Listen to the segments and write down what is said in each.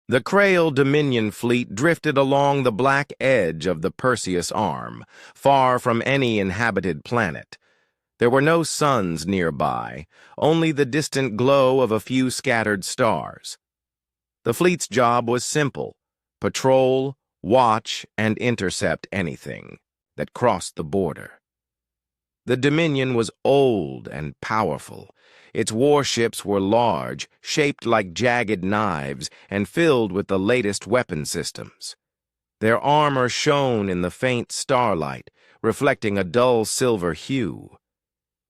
The Krail Dominion fleet drifted along the black edge of the Perseus Arm, far from any inhabited planet. There were no suns nearby, only the distant glow of a few scattered stars. The fleet's job was simple: patrol, watch, and intercept anything that crossed the border. The Dominion was old and powerful. Its warships were large, shaped like jagged knives, and filled with the latest weapon systems. Their armor shone in the faint starlight, reflecting a dull silver hue.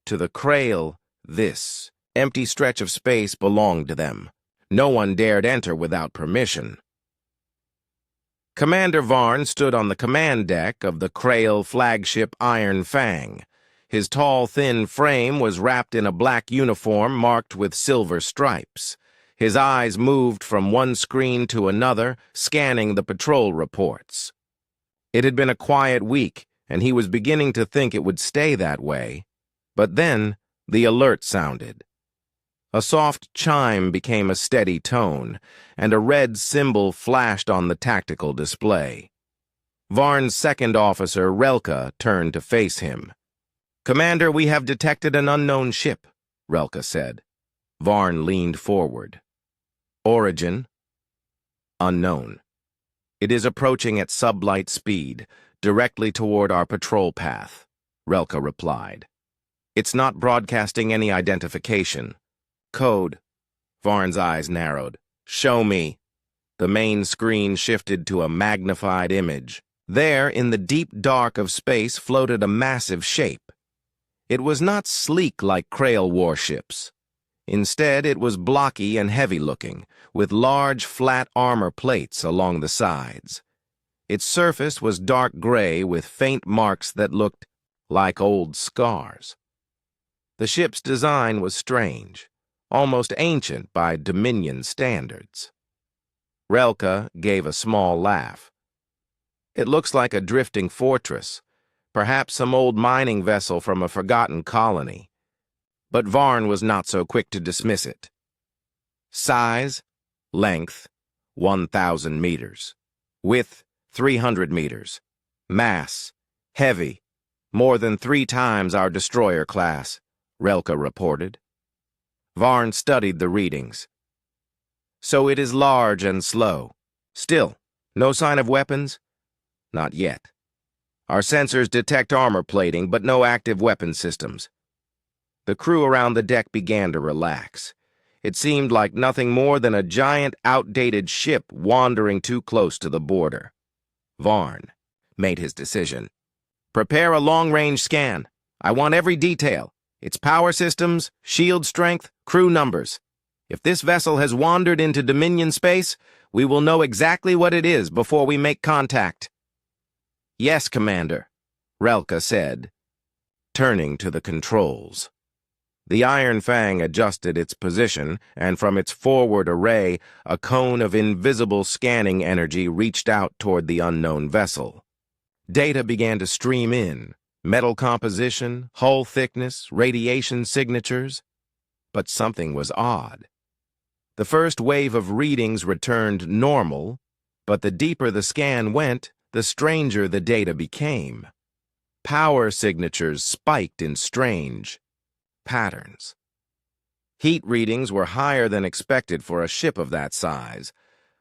To the Krail, this empty stretch of space belonged to them. No one dared enter without permission. Commander Varn stood on the command deck of the Krail flagship Iron Fang. His tall, thin frame was wrapped in a black uniform marked with silver stripes. His eyes moved from one screen to another, scanning the patrol reports. It had been a quiet week, and he was beginning to think it would stay that way. But then the alert sounded. A soft chime became a steady tone, and a red symbol flashed on the tactical display. Varn's second officer, Relka, turned to face him. "Commander, we have detected an unknown ship," Relka said. Varn leaned forward. "Origin? Unknown. It is approaching at sublight speed, directly toward our patrol path," Relka replied. "It's not broadcasting any identification. Code." Varn's eyes narrowed. "Show me." The main screen shifted to a magnified image. There, in the deep dark of space, floated a massive shape. It was not sleek like Krail warships. Instead, it was blocky and heavy-looking, with large, flat armor plates along the sides. Its surface was dark gray with faint marks that looked like old scars. The ship's design was strange, almost ancient by Dominion standards. Relka gave a small laugh. "It looks like a drifting fortress, perhaps some old mining vessel from a forgotten colony." But Varn was not so quick to dismiss it. Size, length, 1,000 meters. Width, 300 meters. Mass, heavy, more than 3 times our destroyer class, Relka reported. Varn studied the readings. "So it is large and slow. Still, no sign of weapons?" "Not yet. Our sensors detect armor plating, but no active weapon systems." The crew around the deck began to relax. It seemed like nothing more than a giant, outdated ship wandering too close to the border. Varn made his decision. "Prepare a long-range scan. I want every detail. Its power systems, shield strength, crew numbers. If this vessel has wandered into Dominion space, we will know exactly what it is before we make contact." "Yes, Commander," Relka said, turning to the controls. The Iron Fang adjusted its position, and from its forward array, a cone of invisible scanning energy reached out toward the unknown vessel. Data began to stream in: metal composition, hull thickness, radiation signatures. But something was odd. The first wave of readings returned normal, but the deeper the scan went, the stranger the data became. Power signatures spiked in strange patterns. Heat readings were higher than expected for a ship of that size.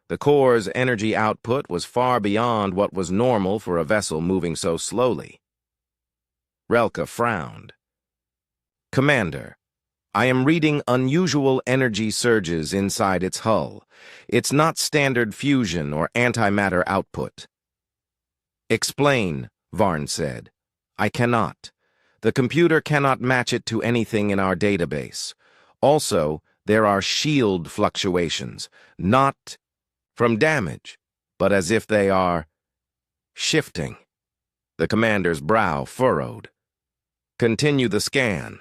The core's energy output was far beyond what was normal for a vessel moving so slowly. Relka frowned. "Commander, I am reading unusual energy surges inside its hull. It's not standard fusion or antimatter output." "Explain," Varn said. "I cannot. The computer cannot match it to anything in our database. Also, there are shield fluctuations, not from damage, but as if they are shifting." The commander's brow furrowed. "Continue the scan."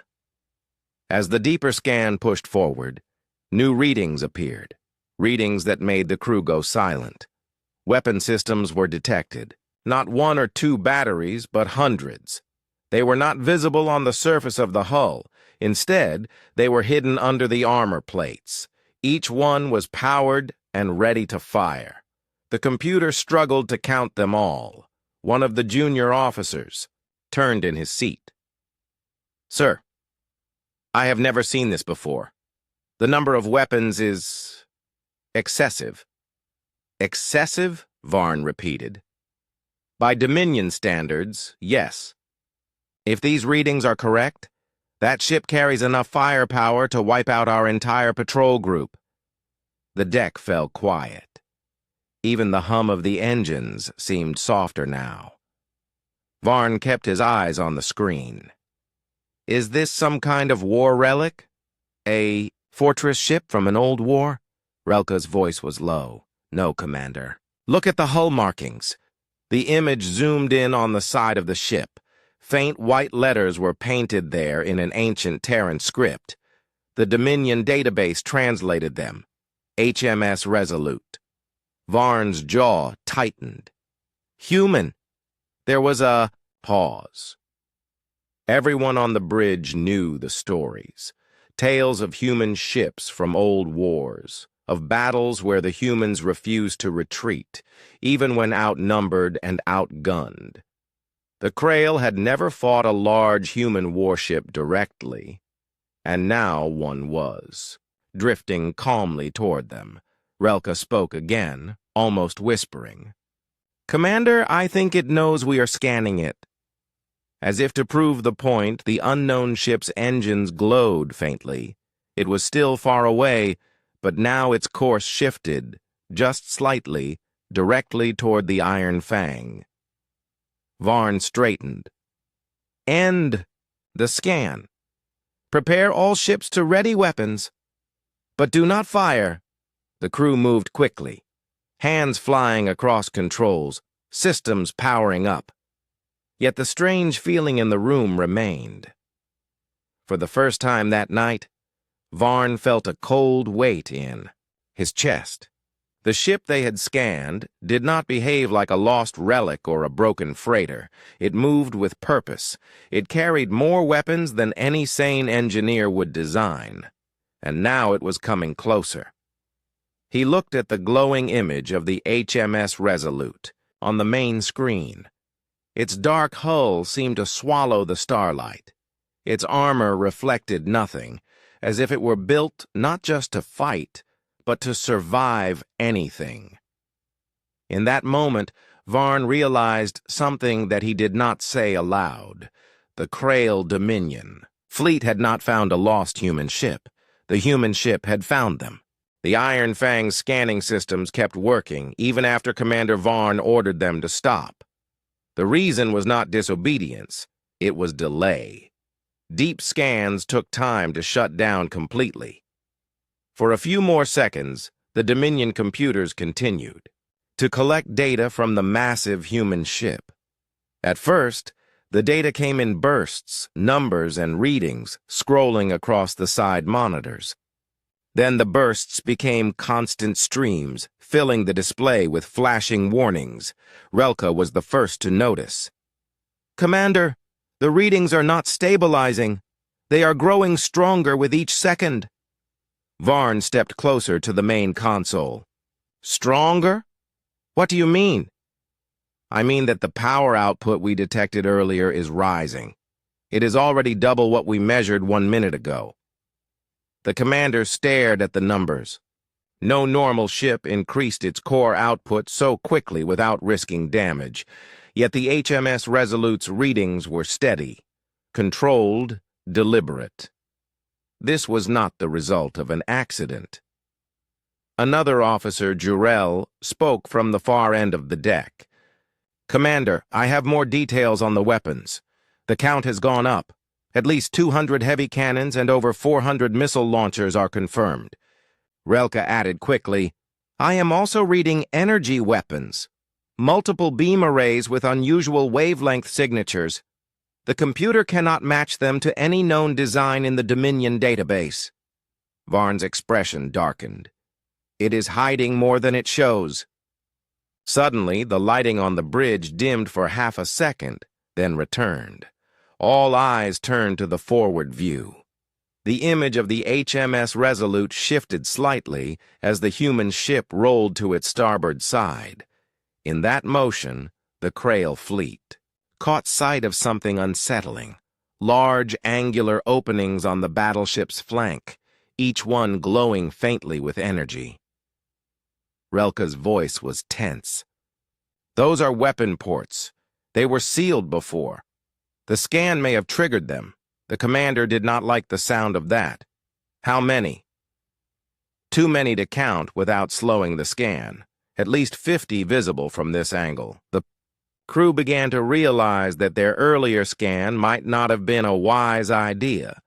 As the deeper scan pushed forward, new readings appeared, readings that made the crew go silent. Weapon systems were detected, not 1 or 2 batteries, but hundreds. They were not visible on the surface of the hull. Instead, they were hidden under the armor plates. Each one was powered and ready to fire. The computer struggled to count them all. One of the junior officers turned in his seat. "Sir, I have never seen this before. The number of weapons is excessive." "Excessive?" Varn repeated. "By Dominion standards, yes. If these readings are correct, that ship carries enough firepower to wipe out our entire patrol group." The deck fell quiet. Even the hum of the engines seemed softer now. Varn kept his eyes on the screen. "Is this some kind of war relic? A fortress ship from an old war?" Relka's voice was low. "No, Commander. Look at the hull markings." The image zoomed in on the side of the ship. Faint white letters were painted there in an ancient Terran script. The Dominion database translated them. HMS Resolute. Varn's jaw tightened. "Human." There was a pause. Everyone on the bridge knew the stories. Tales of human ships from old wars, of battles where the humans refused to retreat, even when outnumbered and outgunned. The Krail had never fought a large human warship directly, and now one was, drifting calmly toward them. Relka spoke again, almost whispering. "Commander, I think it knows we are scanning it." As if to prove the point, the unknown ship's engines glowed faintly. It was still far away, but now its course shifted, just slightly, directly toward the Iron Fang. Varn straightened. "End the scan. Prepare all ships to ready weapons. But do not fire." The crew moved quickly, hands flying across controls, systems powering up. Yet the strange feeling in the room remained. For the first time that night, Varn felt a cold weight in his chest. The ship they had scanned did not behave like a lost relic or a broken freighter. It moved with purpose. It carried more weapons than any sane engineer would design. And now it was coming closer. He looked at the glowing image of the HMS Resolute on the main screen. Its dark hull seemed to swallow the starlight. Its armor reflected nothing, as if it were built not just to fight, but to survive anything. In that moment, Varn realized something that he did not say aloud. The Krail Dominion fleet had not found a lost human ship. The human ship had found them. The Iron Fang's scanning systems kept working, even after Commander Varn ordered them to stop. The reason was not disobedience, it was delay. Deep scans took time to shut down completely. For a few more seconds, the Dominion computers continued to collect data from the massive human ship. At first, the data came in bursts, numbers, and readings, scrolling across the side monitors. Then the bursts became constant streams, filling the display with flashing warnings. Relka was the first to notice. "Commander, the readings are not stabilizing. They are growing stronger with each second." Varn stepped closer to the main console. "Stronger? What do you mean?" "I mean that the power output we detected earlier is rising. It is already double what we measured 1 minute ago." The commander stared at the numbers. No normal ship increased its core output so quickly without risking damage, yet the HMS Resolute's readings were steady, controlled, deliberate. This was not the result of an accident. Another officer, Jurel, spoke from the far end of the deck. "Commander, I have more details on the weapons. The count has gone up. At least 200 heavy cannons and over 400 missile launchers are confirmed." Relka added quickly, "I am also reading energy weapons. Multiple beam arrays with unusual wavelength signatures. The computer cannot match them to any known design in the Dominion database." Varn's expression darkened. "It is hiding more than it shows." Suddenly, the lighting on the bridge dimmed for half a second, then returned. All eyes turned to the forward view. The image of the HMS Resolute shifted slightly as the human ship rolled to its starboard side. In that motion, the Krail fleet caught sight of something unsettling. Large, angular openings on the battleship's flank, each one glowing faintly with energy. Relka's voice was tense. "Those are weapon ports. They were sealed before. The scan may have triggered them. The commander did not like the sound of that." "How many?" "Too many to count without slowing the scan. At least 50 visible from this angle." The crew began to realize that their earlier scan might not have been a wise idea.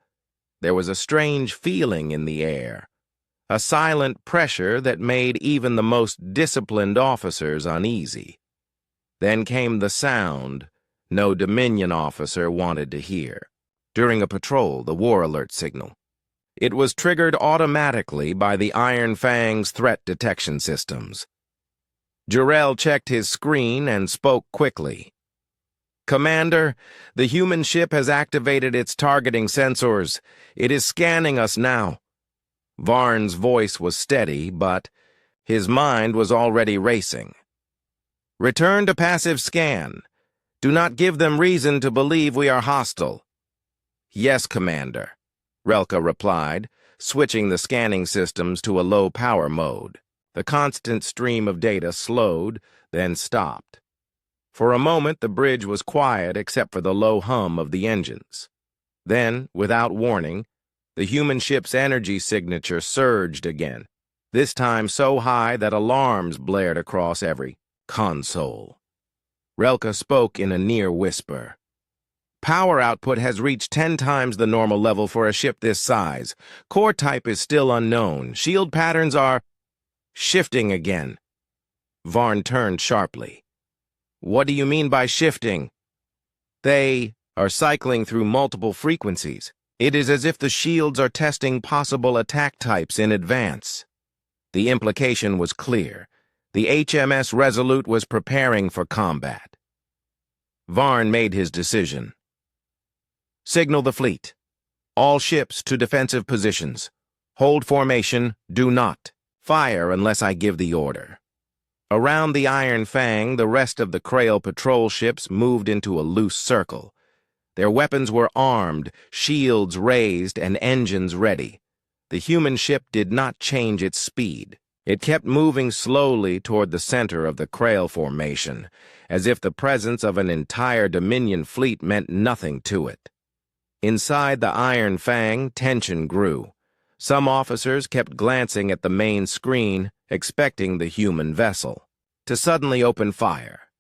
There was a strange feeling in the air, a silent pressure that made even the most disciplined officers uneasy. Then came the sound no Dominion officer wanted to hear. During a patrol, the war alert signal. It was triggered automatically by the Iron Fang's threat detection systems. Jarrell checked his screen and spoke quickly. "Commander, the human ship has activated its targeting sensors. It is scanning us now." Varn's voice was steady, but his mind was already racing. "Return to passive scan. Do not give them reason to believe we are hostile." "Yes, Commander," Relka replied, switching the scanning systems to a low-power mode. The constant stream of data slowed, then stopped. For a moment, the bridge was quiet except for the low hum of the engines. Then, without warning, the human ship's energy signature surged again, this time so high that alarms blared across every console. Relka spoke in a near whisper. "Power output has reached 10 times the normal level for a ship this size. Core type is still unknown. Shield patterns are shifting again." Varn turned sharply. "What do you mean by shifting?" "They are cycling through multiple frequencies. It is as if the shields are testing possible attack types in advance." The implication was clear. The HMS Resolute was preparing for combat. Varn made his decision. "Signal the fleet. All ships to defensive positions. Hold formation. Do not fire unless I give the order." Around the Iron Fang, the rest of the Krail patrol ships moved into a loose circle. Their weapons were armed, shields raised, and engines ready. The human ship did not change its speed. It kept moving slowly toward the center of the Krail formation, as if the presence of an entire Dominion fleet meant nothing to it. Inside the Iron Fang, tension grew. Some officers kept glancing at the main screen, expecting the human vessel to suddenly open fire.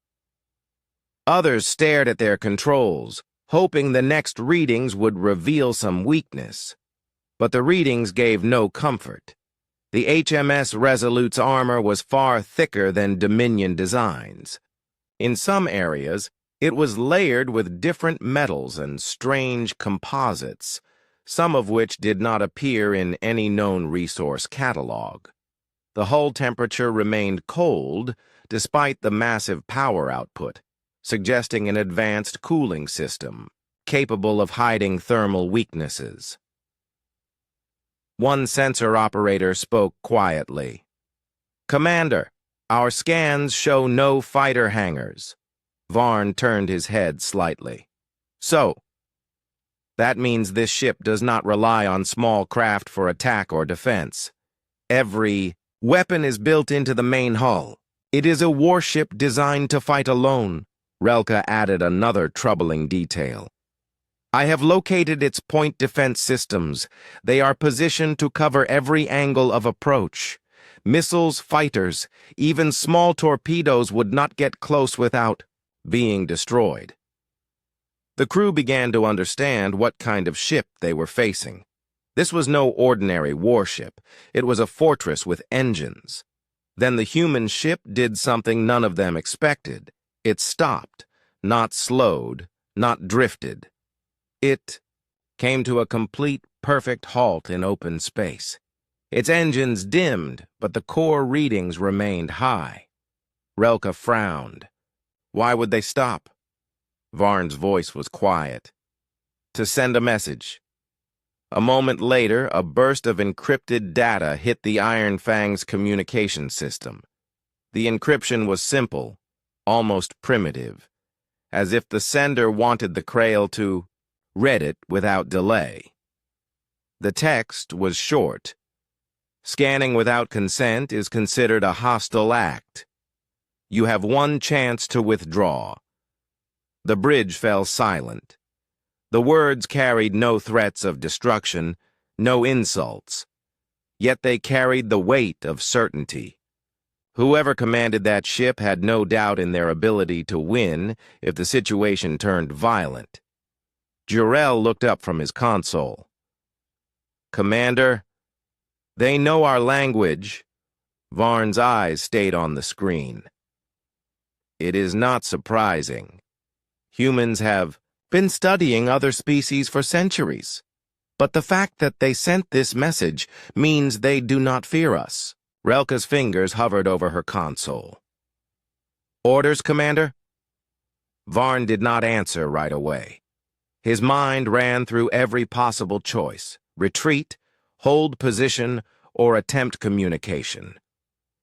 Others stared at their controls, hoping the next readings would reveal some weakness. But the readings gave no comfort. The HMS Resolute's armor was far thicker than Dominion designs. In some areas, it was layered with different metals and strange composites, some of which did not appear in any known resource catalog. The hull temperature remained cold despite the massive power output, suggesting an advanced cooling system capable of hiding thermal weaknesses. One sensor operator spoke quietly. "Commander, our scans show no fighter hangars." Varn turned his head slightly. "So, that means this ship does not rely on small craft for attack or defense. Every weapon is built into the main hull. It is a warship designed to fight alone." Relka added another troubling detail. "I have located its point defense systems. They are positioned to cover every angle of approach. Missiles, fighters, even small torpedoes would not get close without being destroyed." The crew began to understand what kind of ship they were facing. This was no ordinary warship. It was a fortress with engines. Then the human ship did something none of them expected. It stopped, not slowed, not drifted. It came to a complete, perfect halt in open space. Its engines dimmed, but the core readings remained high. Relka frowned. Why would they stop? Varn's voice was quiet. To send a message. A moment later, a burst of encrypted data hit the Iron Fang's communication system. The encryption was simple, almost primitive, as if the sender wanted the Krail to read it without delay. The text was short. Scanning without consent is considered a hostile act. You have one chance to withdraw. The bridge fell silent. The words carried no threats of destruction, no insults. Yet they carried the weight of certainty. Whoever commanded that ship had no doubt in their ability to win if the situation turned violent. Jor-El looked up from his console. "Commander, they know our language." Varn's eyes stayed on the screen. "It is not surprising. Humans have been studying other species for centuries. But the fact that they sent this message means they do not fear us." Relka's fingers hovered over her console. "Orders, Commander?" Varn did not answer right away. His mind ran through every possible choice: retreat, hold position, or attempt communication.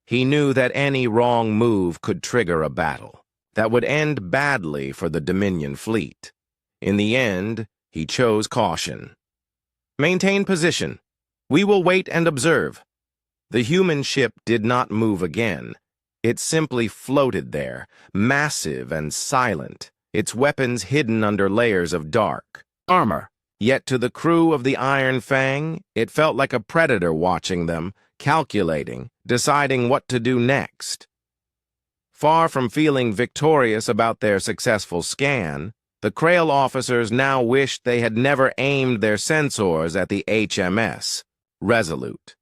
He knew that any wrong move could trigger a battle that would end badly for the Dominion fleet. In the end, he chose caution. "Maintain position. We will wait and observe." The human ship did not move again. It simply floated there, massive and silent, its weapons hidden under layers of dark armor. Yet to the crew of the Iron Fang, it felt like a predator watching them, calculating, deciding what to do next. Far from feeling victorious about their successful scan, the Krail officers now wished they had never aimed their sensors at the HMS Resolute.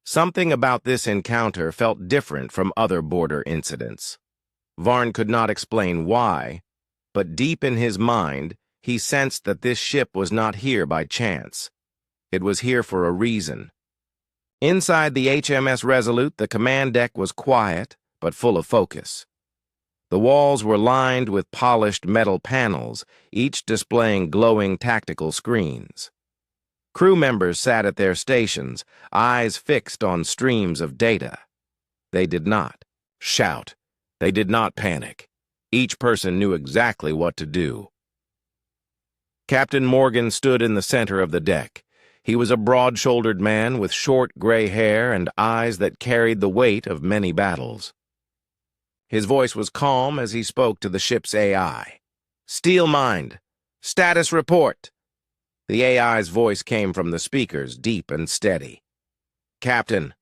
Something about this encounter felt different from other border incidents. Varn could not explain why, but deep in his mind, he sensed that this ship was not here by chance. It was here for a reason. Inside the HMS Resolute, the command deck was quiet, but full of focus. The walls were lined with polished metal panels, each displaying glowing tactical screens. Crew members sat at their stations, eyes fixed on streams of data. They did not shout. They did not panic. Each person knew exactly what to do. Captain Morgan stood in the center of the deck. He was a broad-shouldered man with short gray hair and eyes that carried the weight of many battles. His voice was calm as he spoke to the ship's AI. "Steel Mind, status report." The AI's voice came from the speakers, deep and steady. "Captain,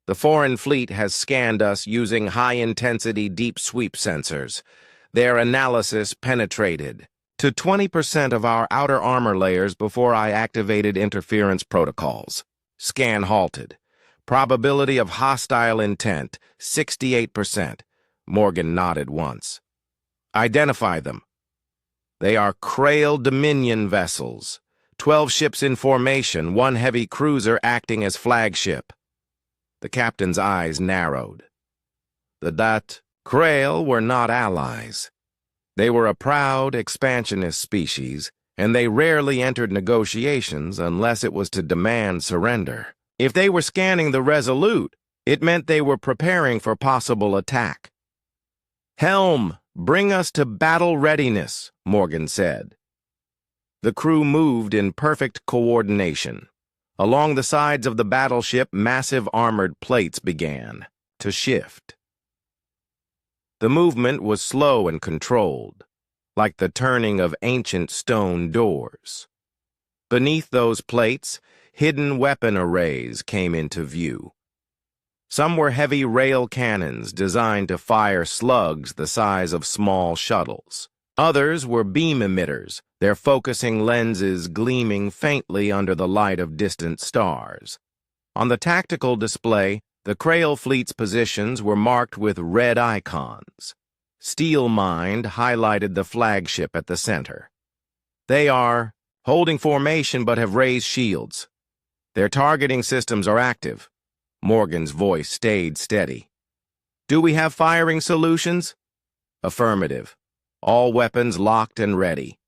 the foreign fleet has scanned us using high-intensity deep sweep sensors. Their analysis penetrated to 20% of our outer armor layers before I activated interference protocols. Scan halted. Probability of hostile intent, 68%. Morgan nodded once. "Identify them." "They are Krail Dominion vessels. 12 ships in formation, 1 heavy cruiser acting as flagship." The captain's eyes narrowed. The Krail were not allies. They were a proud, expansionist species, and they rarely entered negotiations unless it was to demand surrender. If they were scanning the Resolute, it meant they were preparing for possible attack. "Helm, bring us to battle readiness," Morgan said. The crew moved in perfect coordination. Along the sides of the battleship, massive armored plates began to shift. The movement was slow and controlled, like the turning of ancient stone doors. Beneath those plates, hidden weapon arrays came into view. Some were heavy rail cannons designed to fire slugs the size of small shuttles. Others were beam emitters, their focusing lenses gleaming faintly under the light of distant stars. On the tactical display, the Krail fleet's positions were marked with red icons. Steel Mind highlighted the flagship at the center. "They are holding formation but have raised shields. Their targeting systems are active." Morgan's voice stayed steady. "Do we have firing solutions?" "Affirmative. All weapons locked and ready."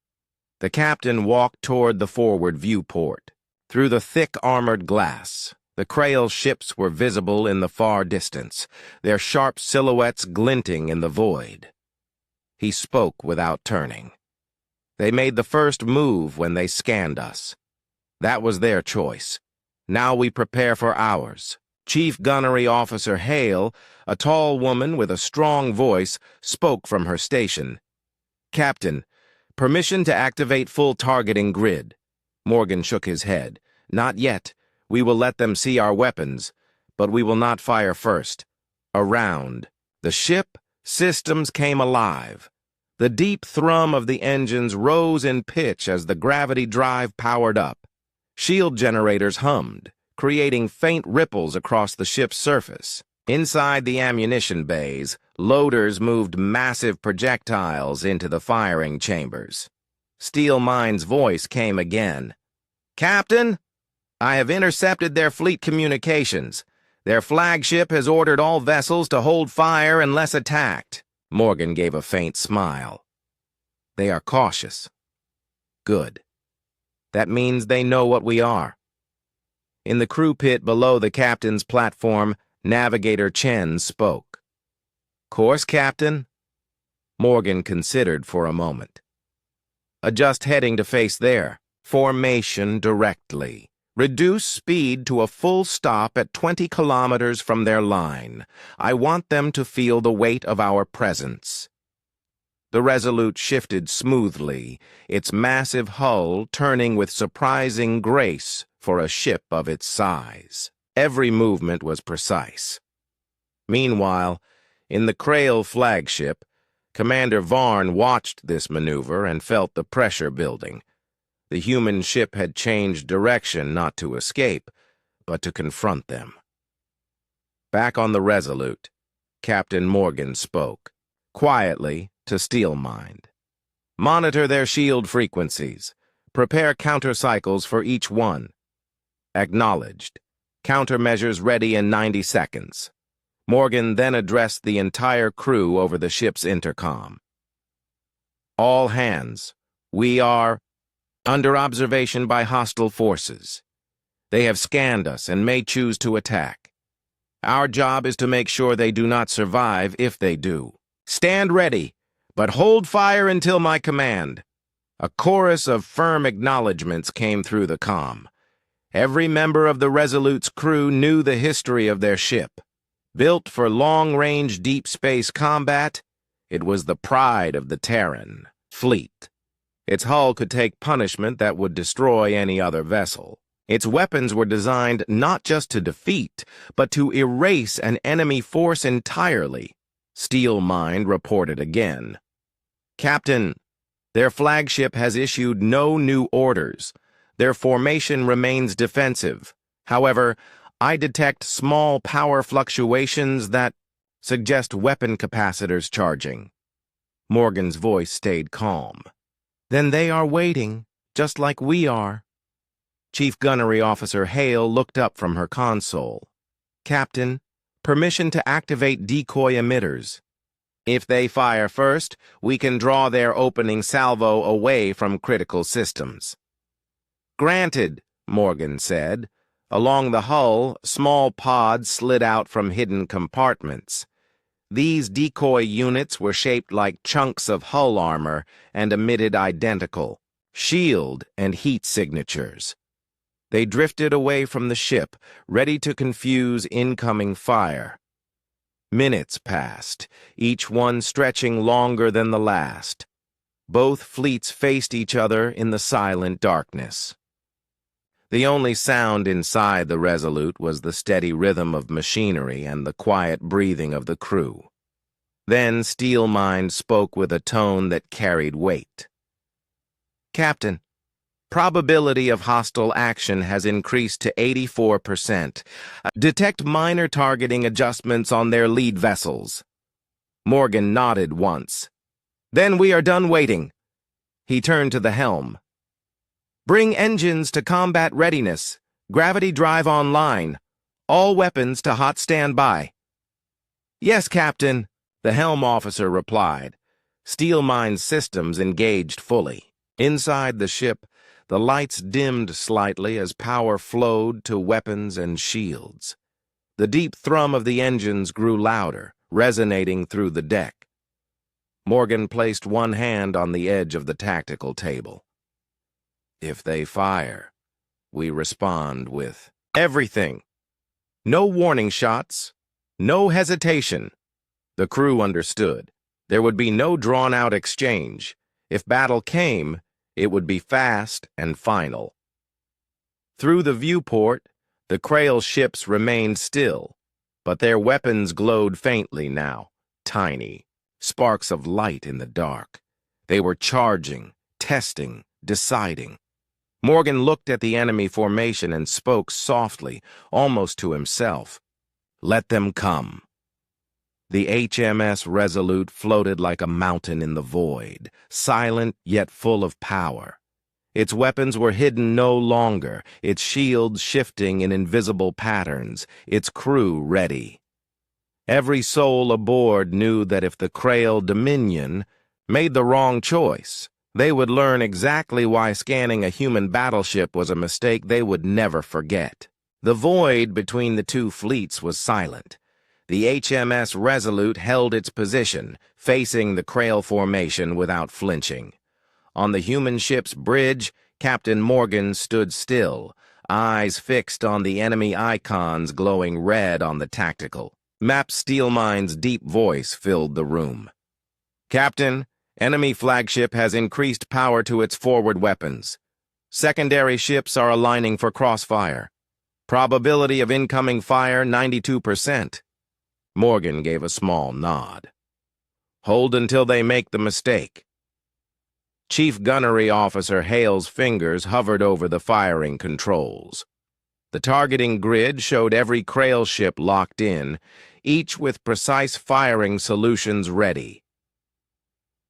The captain walked toward the forward viewport. Through the thick armored glass, the Krail ships were visible in the far distance, their sharp silhouettes glinting in the void. He spoke without turning. They made the first move when they scanned us. That was their choice. Now we prepare for ours. Chief Gunnery Officer Hale, a tall woman with a strong voice, spoke from her station. "Captain, permission to activate full targeting grid." Morgan shook his head. "Not yet. We will let them see our weapons, but we will not fire first." Around, the ship systems came alive. The deep thrum of the engines rose in pitch as the gravity drive powered up. Shield generators hummed, creating faint ripples across the ship's surface. Inside the ammunition bays, loaders moved massive projectiles into the firing chambers. Steel Mind's voice came again. "Captain, I have intercepted their fleet communications. Their flagship has ordered all vessels to hold fire unless attacked." Morgan gave a faint smile. "They are cautious." "Good. That means they know what we are." In the crew pit below the captain's platform, Navigator Chen spoke. "Course, Captain." Morgan considered for a moment. "Adjust heading to face there. Formation directly. Reduce speed to a full stop at 20 kilometers from their line. I want them to feel the weight of our presence." The Resolute shifted smoothly, its massive hull turning with surprising grace for a ship of its size. Every movement was precise. Meanwhile, in the Krail flagship, Commander Varn watched this maneuver and felt the pressure building. The human ship had changed direction not to escape, but to confront them. Back on the Resolute, Captain Morgan spoke, quietly to Steelmind. "Monitor their shield frequencies. Prepare countercycles for each one." Acknowledged. Countermeasures ready in 90 seconds. Morgan then addressed the entire crew over the ship's intercom. "All hands, we are under observation by hostile forces. They have scanned us and may choose to attack. Our job is to make sure they do not survive if they do. Stand ready, but hold fire until my command." A chorus of firm acknowledgments came through the comm. Every member of the Resolute's crew knew the history of their ship. Built for long-range deep space combat, it was the pride of the Terran fleet. Its hull could take punishment that would destroy any other vessel. Its weapons were designed not just to defeat, but to erase an enemy force entirely. Steelmind reported again. "Captain, their flagship has issued no new orders. Their formation remains defensive. However, I detect small power fluctuations that suggest weapon capacitors charging." Morgan's voice stayed calm. "Then they are waiting, just like we are." Chief Gunnery Officer Hale looked up from her console. "Captain, permission to activate decoy emitters. If they fire first, we can draw their opening salvo away from critical systems." "Granted," Morgan said. Along the hull, small pods slid out from hidden compartments. These decoy units were shaped like chunks of hull armor and emitted identical shield and heat signatures. They drifted away from the ship, ready to confuse incoming fire. Minutes passed, each one stretching longer than the last. Both fleets faced each other in the silent darkness. The only sound inside the Resolute was the steady rhythm of machinery and the quiet breathing of the crew. Then Steelmind spoke with a tone that carried weight. "Captain, probability of hostile action has increased to 84%. Detect minor targeting adjustments on their lead vessels." Morgan nodded once. "Then we are done waiting." He turned to the helm. "Bring engines to combat readiness. Gravity drive online. All weapons to hot standby." "Yes, Captain," the helm officer replied. Steelmind's systems engaged fully. Inside the ship, The lights dimmed slightly as power flowed to weapons and shields. The deep thrum of the engines grew louder, resonating through the deck. Morgan placed one hand on the edge of the tactical table. If they fire, we respond with everything. No warning shots, no hesitation. The crew understood. There would be no drawn-out exchange. If battle came, it would be fast and final. Through the viewport, the Krail ships remained still, but their weapons glowed faintly now, tiny, sparks of light in the dark. They were charging, testing, deciding. Morgan looked at the enemy formation and spoke softly, almost to himself. Let them come. The HMS Resolute floated like a mountain in the void, silent yet full of power. Its weapons were hidden no longer, its shields shifting in invisible patterns, its crew ready. Every soul aboard knew that if the Krail Dominion made the wrong choice, they would learn exactly why scanning a human battleship was a mistake they would never forget. The void between the two fleets was silent. The HMS Resolute held its position, facing the Krail formation without flinching. On the human ship's bridge, Captain Morgan stood still, eyes fixed on the enemy icons glowing red on the tactical. Map Steelmine's deep voice filled the room. Captain, enemy flagship has increased power to its forward weapons. Secondary ships are aligning for crossfire. Probability of incoming fire 92%. Morgan gave a small nod. Hold until they make the mistake. Chief Gunnery Officer Hale's fingers hovered over the firing controls. The targeting grid showed every Krail ship locked in, each with precise firing solutions ready.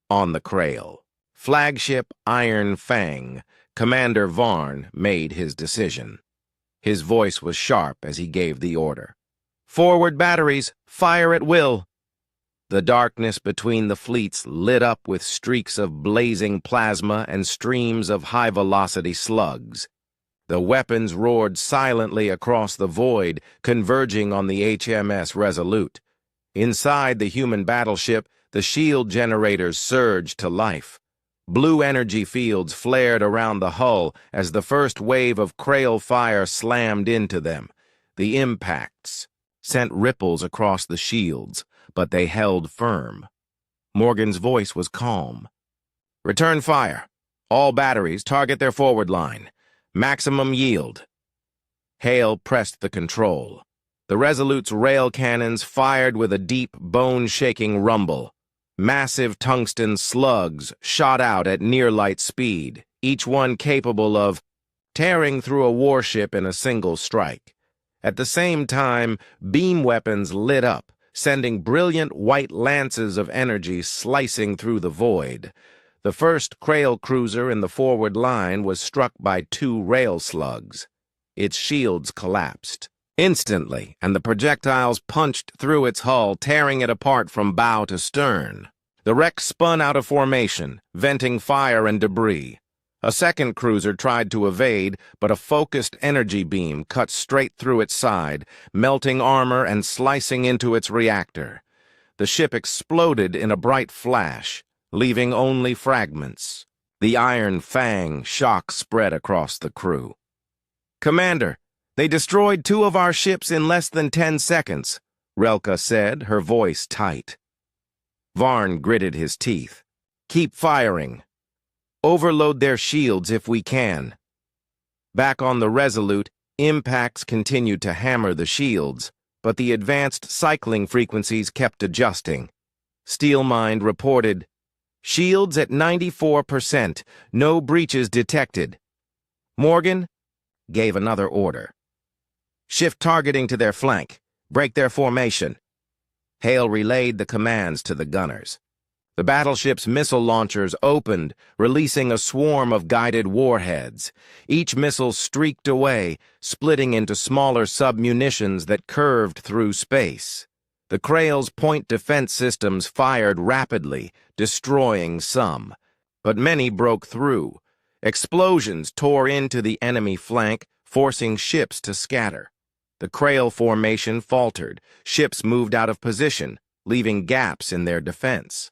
On the Krail, flagship Iron Fang, Commander Varn made his decision. His voice was sharp as he gave the order. Forward batteries, fire at will. The darkness between the fleets lit up with streaks of blazing plasma and streams of high-velocity slugs. The weapons roared silently across the void, converging on the HMS Resolute. Inside the human battleship, the shield generators surged to life. Blue energy fields flared around the hull as the first wave of Krail fire slammed into them. The impacts sent ripples across the shields, but they held firm. Morgan's voice was calm. Return fire. All batteries target their forward line. Maximum yield. Hale pressed the control. The Resolute's rail cannons fired with a deep, bone-shaking rumble. Massive tungsten slugs shot out at near-light speed, each one capable of tearing through a warship in a single strike. At the same time, beam weapons lit up, sending brilliant white lances of energy slicing through the void. The first Krail cruiser in the forward line was struck by 2 rail slugs. Its shields collapsed instantly, and the projectiles punched through its hull, tearing it apart from bow to stern. The wreck spun out of formation, venting fire and debris. A second cruiser tried to evade, but a focused energy beam cut straight through its side, melting armor and slicing into its reactor. The ship exploded in a bright flash, leaving only fragments. The Iron Fang shock spread across the crew. Commander, they destroyed 2 of our ships in less than 10 seconds, Relka said, her voice tight. Varn gritted his teeth. Keep firing. Overload their shields if we can. Back on the Resolute, impacts continued to hammer the shields, but the advanced cycling frequencies kept adjusting. Steelmind reported, shields at 94%, no breaches detected. Morgan gave another order. Shift targeting to their flank. Break their formation. Hale relayed the commands to the gunners. The battleship's missile launchers opened, releasing a swarm of guided warheads. Each missile streaked away, splitting into smaller submunitions that curved through space. The Krail's point defense systems fired rapidly, destroying some, but many broke through. Explosions tore into the enemy flank, forcing ships to scatter. The Krail formation faltered. Ships moved out of position, leaving gaps in their defense.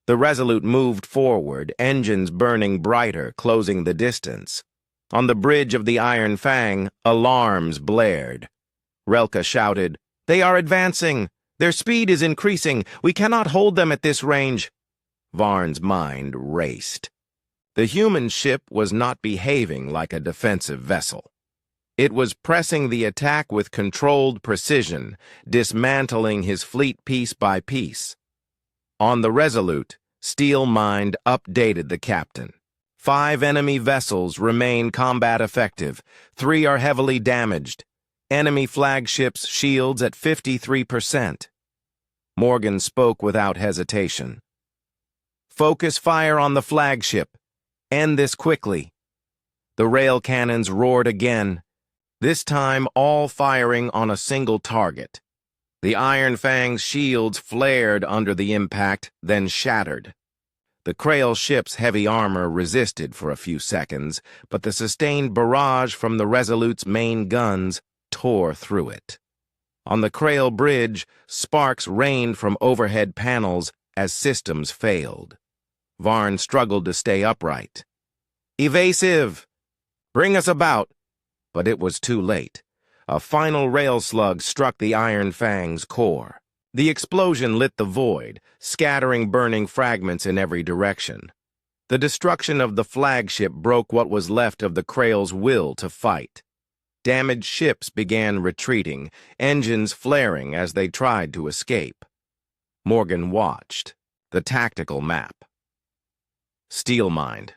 The Resolute moved forward, engines burning brighter, closing the distance. On the bridge of the Iron Fang, alarms blared. Relka shouted, "They are advancing! Their speed is increasing! We cannot hold them at this range!" Varn's mind raced. The human ship was not behaving like a defensive vessel. It was pressing the attack with controlled precision, dismantling his fleet piece by piece. On the Resolute, Steel Mind updated the captain. 5 enemy vessels remain combat effective. 3 are heavily damaged. Enemy flagships' shields at 53%. Morgan spoke without hesitation. "Focus fire on the flagship. End this quickly." The rail cannons roared again, this time all firing on a single target. The Iron Fang's shields flared under the impact, then shattered. The Krail ship's heavy armor resisted for a few seconds, but the sustained barrage from the Resolute's main guns tore through it. On the Krail bridge, sparks rained from overhead panels as systems failed. Varn struggled to stay upright. "Evasive! Bring us about!" But it was too late. A final rail slug struck the Iron Fang's core. The explosion lit the void, scattering burning fragments in every direction. The destruction of the flagship broke what was left of the Krail's will to fight. Damaged ships began retreating, engines flaring as they tried to escape. Morgan watched. The tactical map. Steel Mind.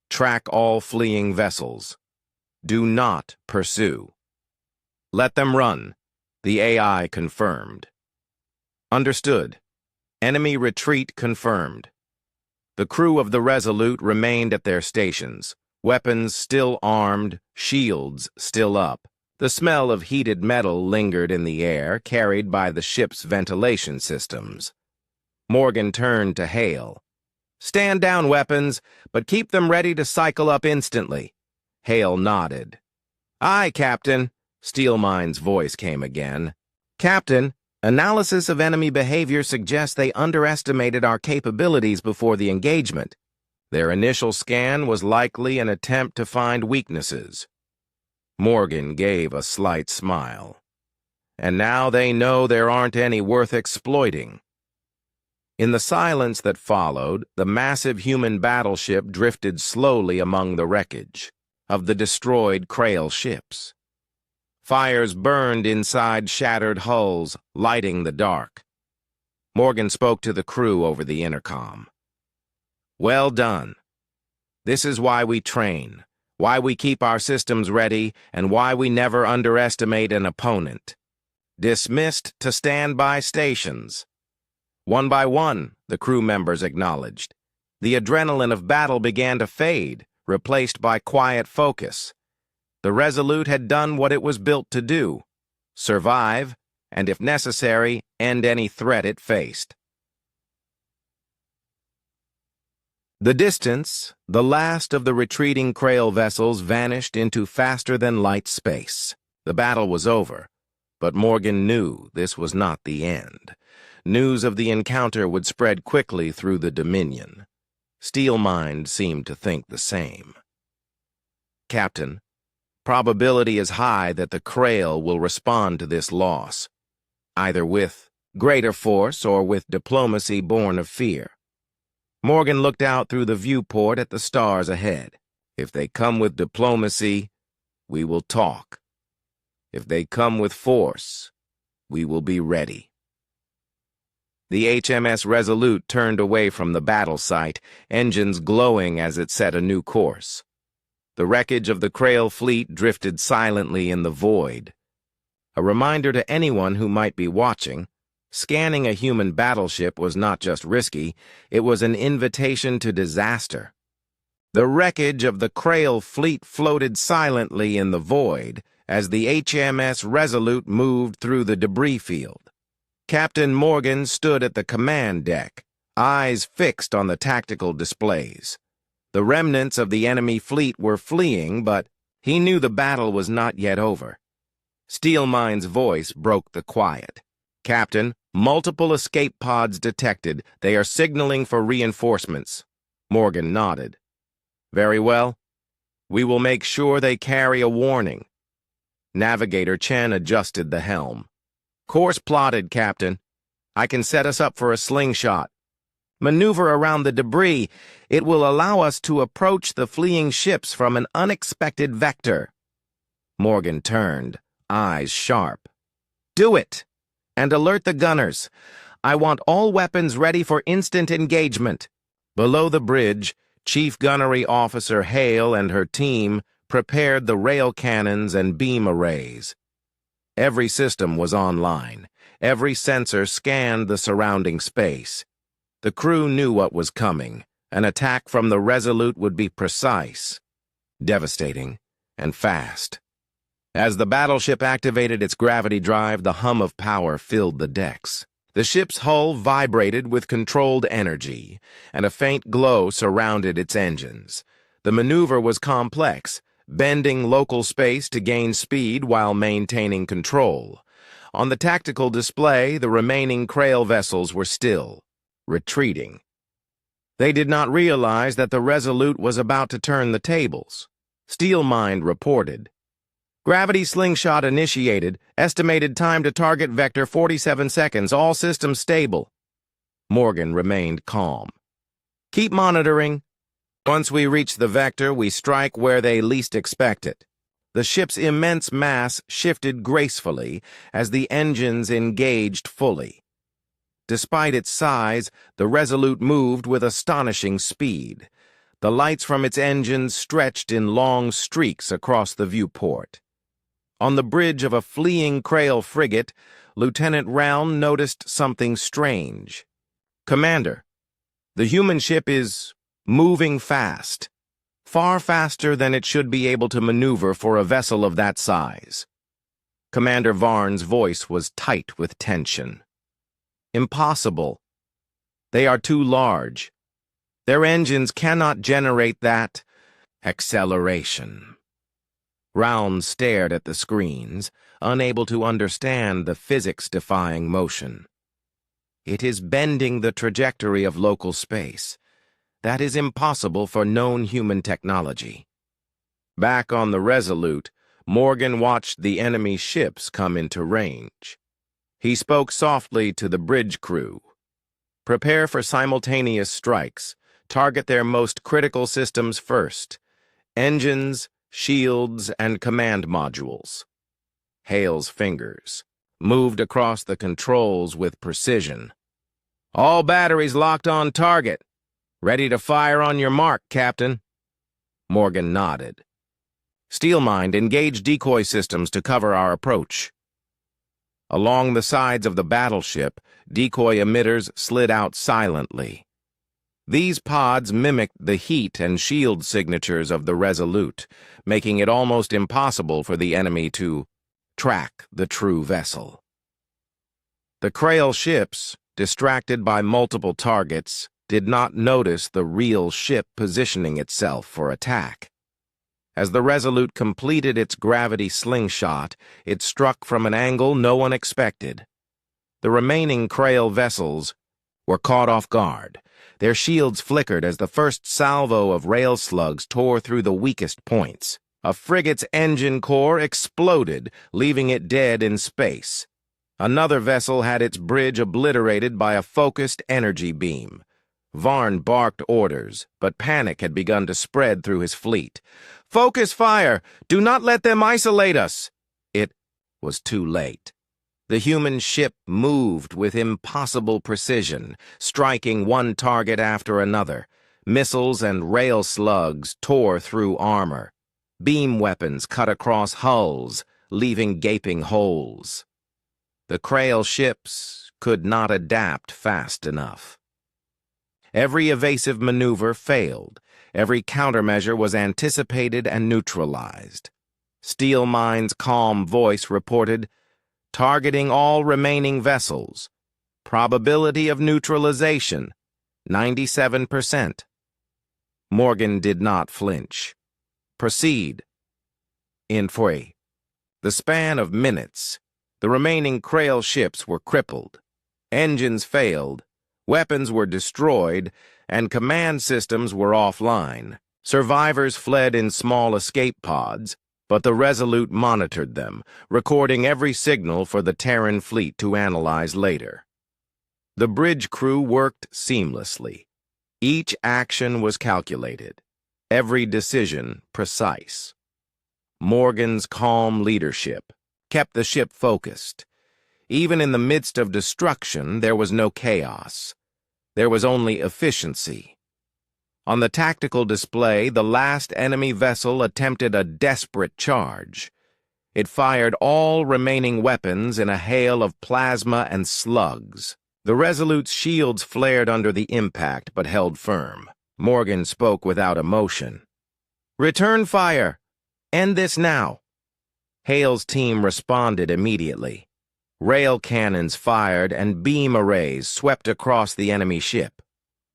Track all fleeing vessels. Do not pursue. Let them run, the AI confirmed. Understood. Enemy retreat confirmed. The crew of the Resolute remained at their stations, weapons still armed, shields still up. The smell of heated metal lingered in the air, carried by the ship's ventilation systems. Morgan turned to Hale. "Stand down, weapons, but keep them ready to cycle up instantly." Hale nodded. "Aye, Captain," Steelmind's voice came again. "Captain, analysis of enemy behavior suggests they underestimated our capabilities before the engagement. Their initial scan was likely an attempt to find weaknesses." Morgan gave a slight smile. "And now they know there aren't any worth exploiting." In the silence that followed, the massive human battleship drifted slowly among the wreckage of the destroyed Krail ships. Fires burned inside shattered hulls, lighting the dark. Morgan spoke to the crew over the intercom. "Well done. This is why we train, why we keep our systems ready, and why we never underestimate an opponent. Dismissed to standby stations." One by one, the crew members acknowledged. The adrenaline of battle began to fade, replaced by quiet focus. The Resolute had done what it was built to do: survive, and if necessary, end any threat it faced. The distance, the last of the retreating Krail vessels, vanished into faster-than-light space. The battle was over, but Morgan knew this was not the end. News of the encounter would spread quickly through the Dominion. Steelmind seemed to think the same. "Captain, probability is high that the Krail will respond to this loss, either with greater force or with diplomacy born of fear." Morgan looked out through the viewport at the stars ahead. "If they come with diplomacy, we will talk. If they come with force, we will be ready." The HMS Resolute turned away from the battle site, engines glowing as it set a new course. The wreckage of the Krail fleet drifted silently in the void. A reminder to anyone who might be watching, scanning a human battleship was not just risky, it was an invitation to disaster. The wreckage of the Krail fleet floated silently in the void as the HMS Resolute moved through the debris field. Captain Morgan stood at the command deck, eyes fixed on the tactical displays. The remnants of the enemy fleet were fleeing, but he knew the battle was not yet over. Steelmind's voice broke the quiet. "Captain, multiple escape pods detected. They are signaling for reinforcements." Morgan nodded. "Very well. We will make sure they carry a warning." Navigator Chen adjusted the helm. "Course plotted, Captain. I can set us up for a slingshot. Maneuver around the debris. It will allow us to approach the fleeing ships from an unexpected vector." Morgan turned, eyes sharp. "Do it! And alert the gunners. I want all weapons ready for instant engagement." Below the bridge, Chief Gunnery Officer Hale and her team prepared the rail cannons and beam arrays. Every system was online. Every sensor scanned the surrounding space. The crew knew what was coming. An attack from the Resolute would be precise, devastating, and fast. As the battleship activated its gravity drive, the hum of power filled the decks. The ship's hull vibrated with controlled energy, and a faint glow surrounded its engines. The maneuver was complex, bending local space to gain speed while maintaining control. On the tactical display, the remaining Krail vessels were still, retreating. They did not realize that the Resolute was about to turn the tables. Steelmind reported. "Gravity slingshot initiated. Estimated time to target vector 47 seconds. All systems stable." Morgan remained calm. "Keep monitoring. Once we reach the vector, we strike where they least expect it." The ship's immense mass shifted gracefully as the engines engaged fully. Despite its size, the Resolute moved with astonishing speed. The lights from its engines stretched in long streaks across the viewport. On the bridge of a fleeing Krail frigate, Lieutenant Round noticed something strange. "Commander, the human ship is moving fast, far faster than it should be able to maneuver for a vessel of that size." Commander Varn's voice was tight with tension. "Impossible. They are too large. Their engines cannot generate that acceleration." Round stared at the screens, unable to understand the physics-defying motion. "It is bending the trajectory of local space. That is impossible for known human technology." Back on the Resolute, Morgan watched the enemy ships come into range. He spoke softly to the bridge crew. "Prepare for simultaneous strikes. Target their most critical systems first. Engines, shields, and command modules." Hale's fingers moved across the controls with precision. "All batteries locked on target. Ready to fire on your mark, Captain." Morgan nodded. "Steelmind, engage decoy systems to cover our approach." Along the sides of the battleship, decoy emitters slid out silently. These pods mimicked the heat and shield signatures of the Resolute, making it almost impossible for the enemy to track the true vessel. The Krail ships, distracted by multiple targets, did not notice the real ship positioning itself for attack. As the Resolute completed its gravity slingshot, it struck from an angle no one expected. The remaining Krail vessels were caught off guard. Their shields flickered as the first salvo of rail slugs tore through the weakest points. A frigate's engine core exploded, leaving it dead in space. Another vessel had its bridge obliterated by a focused energy beam. Varn barked orders, but panic had begun to spread through his fleet. "Focus fire! Do not let them isolate us!" It was too late. The human ship moved with impossible precision, striking one target after another. Missiles and rail slugs tore through armor. Beam weapons cut across hulls, leaving gaping holes. The Krail ships could not adapt fast enough. Every evasive maneuver failed. Every countermeasure was anticipated and neutralized. Steelmind's calm voice reported, "Targeting all remaining vessels. Probability of neutralization, 97%. Morgan did not flinch. Proceed. In 3. The span of minutes, the remaining Krail ships were crippled. Engines failed, weapons were destroyed, and command systems were offline. Survivors fled in small escape pods, but the Resolute monitored them, recording every signal for the Terran fleet to analyze later. The bridge crew worked seamlessly. Each action was calculated, every decision precise. Morgan's calm leadership kept the ship focused. Even in the midst of destruction, there was no chaos. There was only efficiency. On the tactical display, the last enemy vessel attempted a desperate charge. It fired all remaining weapons in a hail of plasma and slugs. The Resolute's shields flared under the impact but held firm. Morgan spoke without emotion. "Return fire! End this now!" Hale's team responded immediately. Rail cannons fired and beam arrays swept across the enemy ship.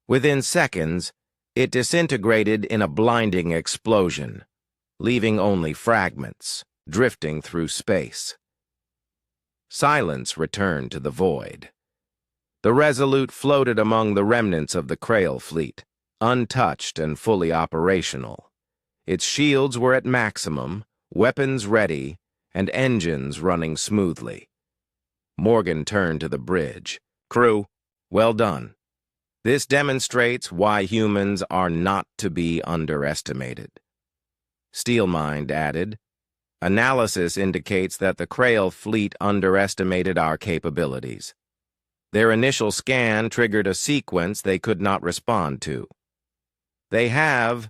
Within seconds, it disintegrated in a blinding explosion, leaving only fragments drifting through space. Silence returned to the void. The Resolute floated among the remnants of the Krail fleet, untouched and fully operational. Its shields were at maximum, weapons ready, and engines running smoothly. Morgan turned to the bridge. "Crew, well done. This demonstrates why humans are not to be underestimated." Steelmind added, "Analysis indicates that the Krail fleet underestimated our capabilities. Their initial scan triggered a sequence they could not respond to. They have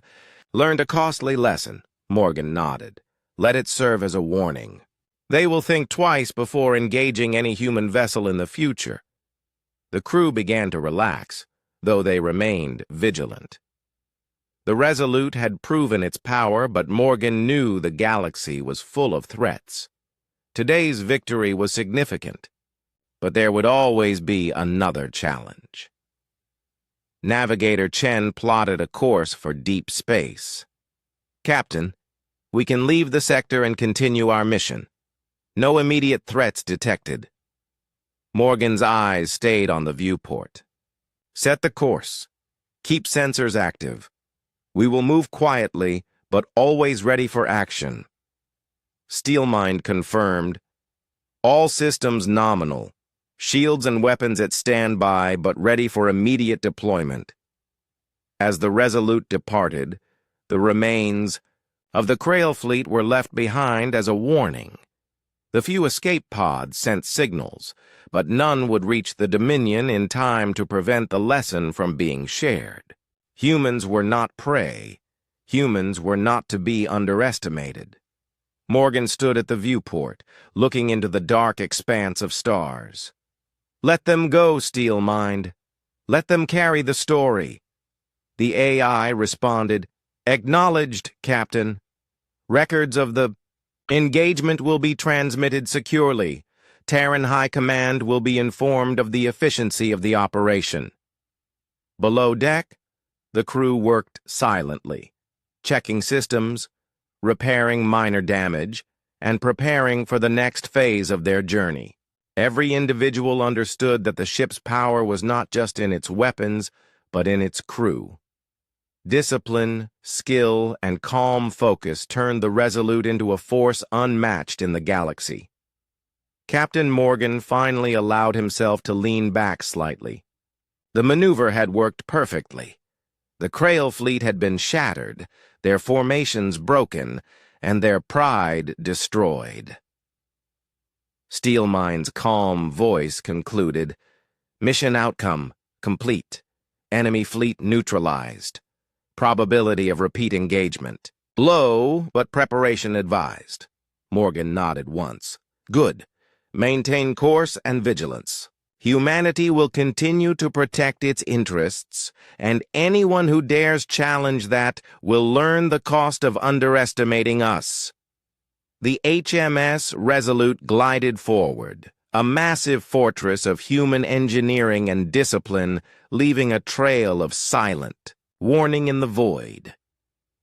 learned a costly lesson." Morgan nodded. "Let it serve as a warning. They will think twice before engaging any human vessel in the future." The crew began to relax, though they remained vigilant. The Resolute had proven its power, but Morgan knew the galaxy was full of threats. Today's victory was significant, but there would always be another challenge. Navigator Chen plotted a course for deep space. "Captain, we can leave the sector and continue our mission. No immediate threats detected." Morgan's eyes stayed on the viewport. "Set the course. Keep sensors active. We will move quietly, but always ready for action." Steelmind confirmed. "All systems nominal. Shields and weapons at standby, but ready for immediate deployment." As the Resolute departed, the remains of the Krail fleet were left behind as a warning. The few escape pods sent signals, but none would reach the Dominion in time to prevent the lesson from being shared. Humans were not prey. Humans were not to be underestimated. Morgan stood at the viewport, looking into the dark expanse of stars. "Let them go, Steelmind. Let them carry the story." The AI responded, "Acknowledged, Captain. Records of the engagement will be transmitted securely. Terran High Command will be informed of the efficiency of the operation." Below deck, the crew worked silently, checking systems, repairing minor damage, and preparing for the next phase of their journey. Every individual understood that the ship's power was not just in its weapons, but in its crew. Discipline, skill, and calm focus turned the Resolute into a force unmatched in the galaxy. Captain Morgan finally allowed himself to lean back slightly. The maneuver had worked perfectly. The Krail fleet had been shattered, their formations broken, and their pride destroyed. Steelmind's calm voice concluded, "Mission outcome complete. Enemy fleet neutralized. Probability of repeat engagement low, but preparation advised." Morgan nodded once. "Good. Maintain course and vigilance. Humanity will continue to protect its interests, and anyone who dares challenge that will learn the cost of underestimating us." The HMS Resolute glided forward, a massive fortress of human engineering and discipline, leaving a trail of silent, warning in the void.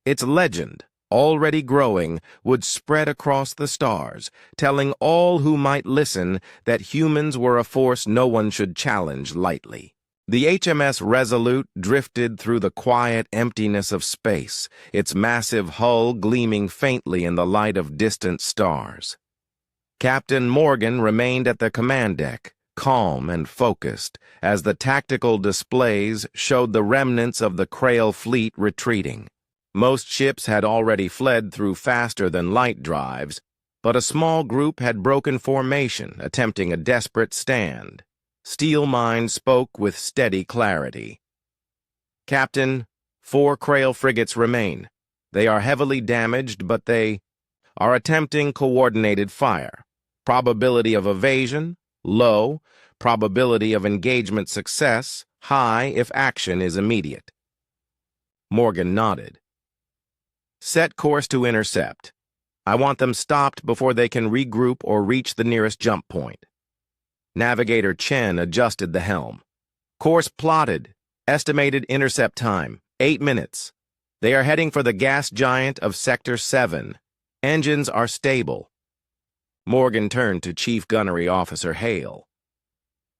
Its legend, already growing, would spread across the stars, telling all who might listen that humans were a force no one should challenge lightly. The HMS Resolute drifted through the quiet emptiness of space, its massive hull gleaming faintly in the light of distant stars. Captain Morgan remained at the command deck, calm and focused, as the tactical displays showed the remnants of the Krail fleet retreating. Most ships had already fled through faster-than-light drives, but a small group had broken formation, attempting a desperate stand. Steel Mind spoke with steady clarity. "Captain, 4 Krail frigates remain. They are heavily damaged, but they are attempting coordinated fire. Probability of evasion, low. Probability of engagement success, high if action is immediate." Morgan nodded. "Set course to intercept. I want them stopped before they can regroup or reach the nearest jump point." Navigator Chen adjusted the helm. "Course plotted. Estimated intercept time, 8 minutes. They are heading for the gas giant of Sector 7. Engines are stable." Morgan turned to Chief Gunnery Officer Hale.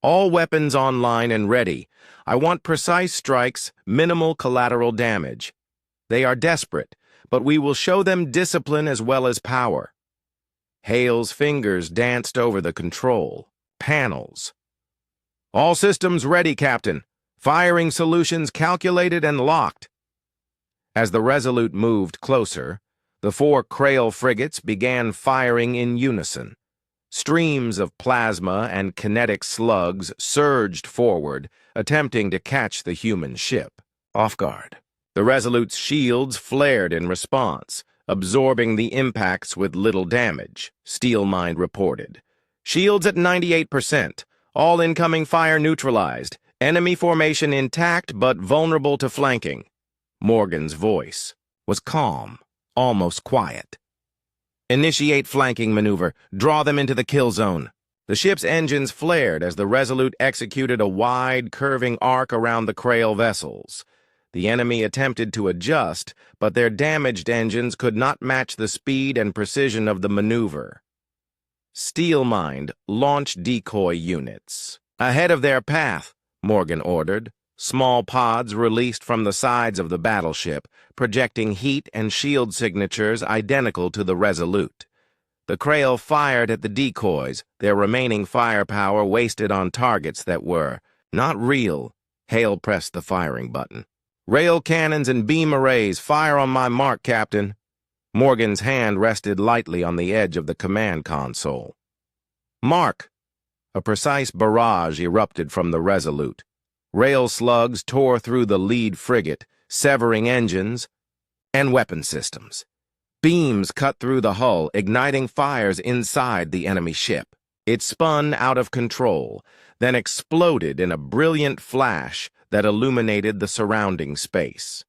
"All weapons online and ready. I want precise strikes, minimal collateral damage. They are desperate, but we will show them discipline as well as power." Hale's fingers danced over the control panels. "All systems ready, Captain. Firing solutions calculated and locked." As the Resolute moved closer, the 4 Krail frigates began firing in unison. Streams of plasma and kinetic slugs surged forward, attempting to catch the human ship off guard. The Resolute's shields flared in response, absorbing the impacts with little damage, Steel Mind reported. "Shields at 98%. All incoming fire neutralized. Enemy formation intact but vulnerable to flanking." Morgan's voice was calm, almost quiet. "Initiate flanking maneuver. Draw them into the kill zone." The ship's engines flared as the Resolute executed a wide, curving arc around the Krail vessels. The enemy attempted to adjust, but their damaged engines could not match the speed and precision of the maneuver. Steel Mind launched decoy units. "Ahead of their path," Morgan ordered. Small pods released from the sides of the battleship, projecting heat and shield signatures identical to the Resolute. The Krail fired at the decoys, their remaining firepower wasted on targets that were not real. Hale pressed the firing button. "Rail cannons and beam arrays, fire on my mark, Captain." Morgan's hand rested lightly on the edge of the command console. "Mark!" A precise barrage erupted from the Resolute. Rail slugs tore through the lead frigate, severing engines and weapon systems. Beams cut through the hull, igniting fires inside the enemy ship. It spun out of control, then exploded in a brilliant flash that illuminated the surrounding space.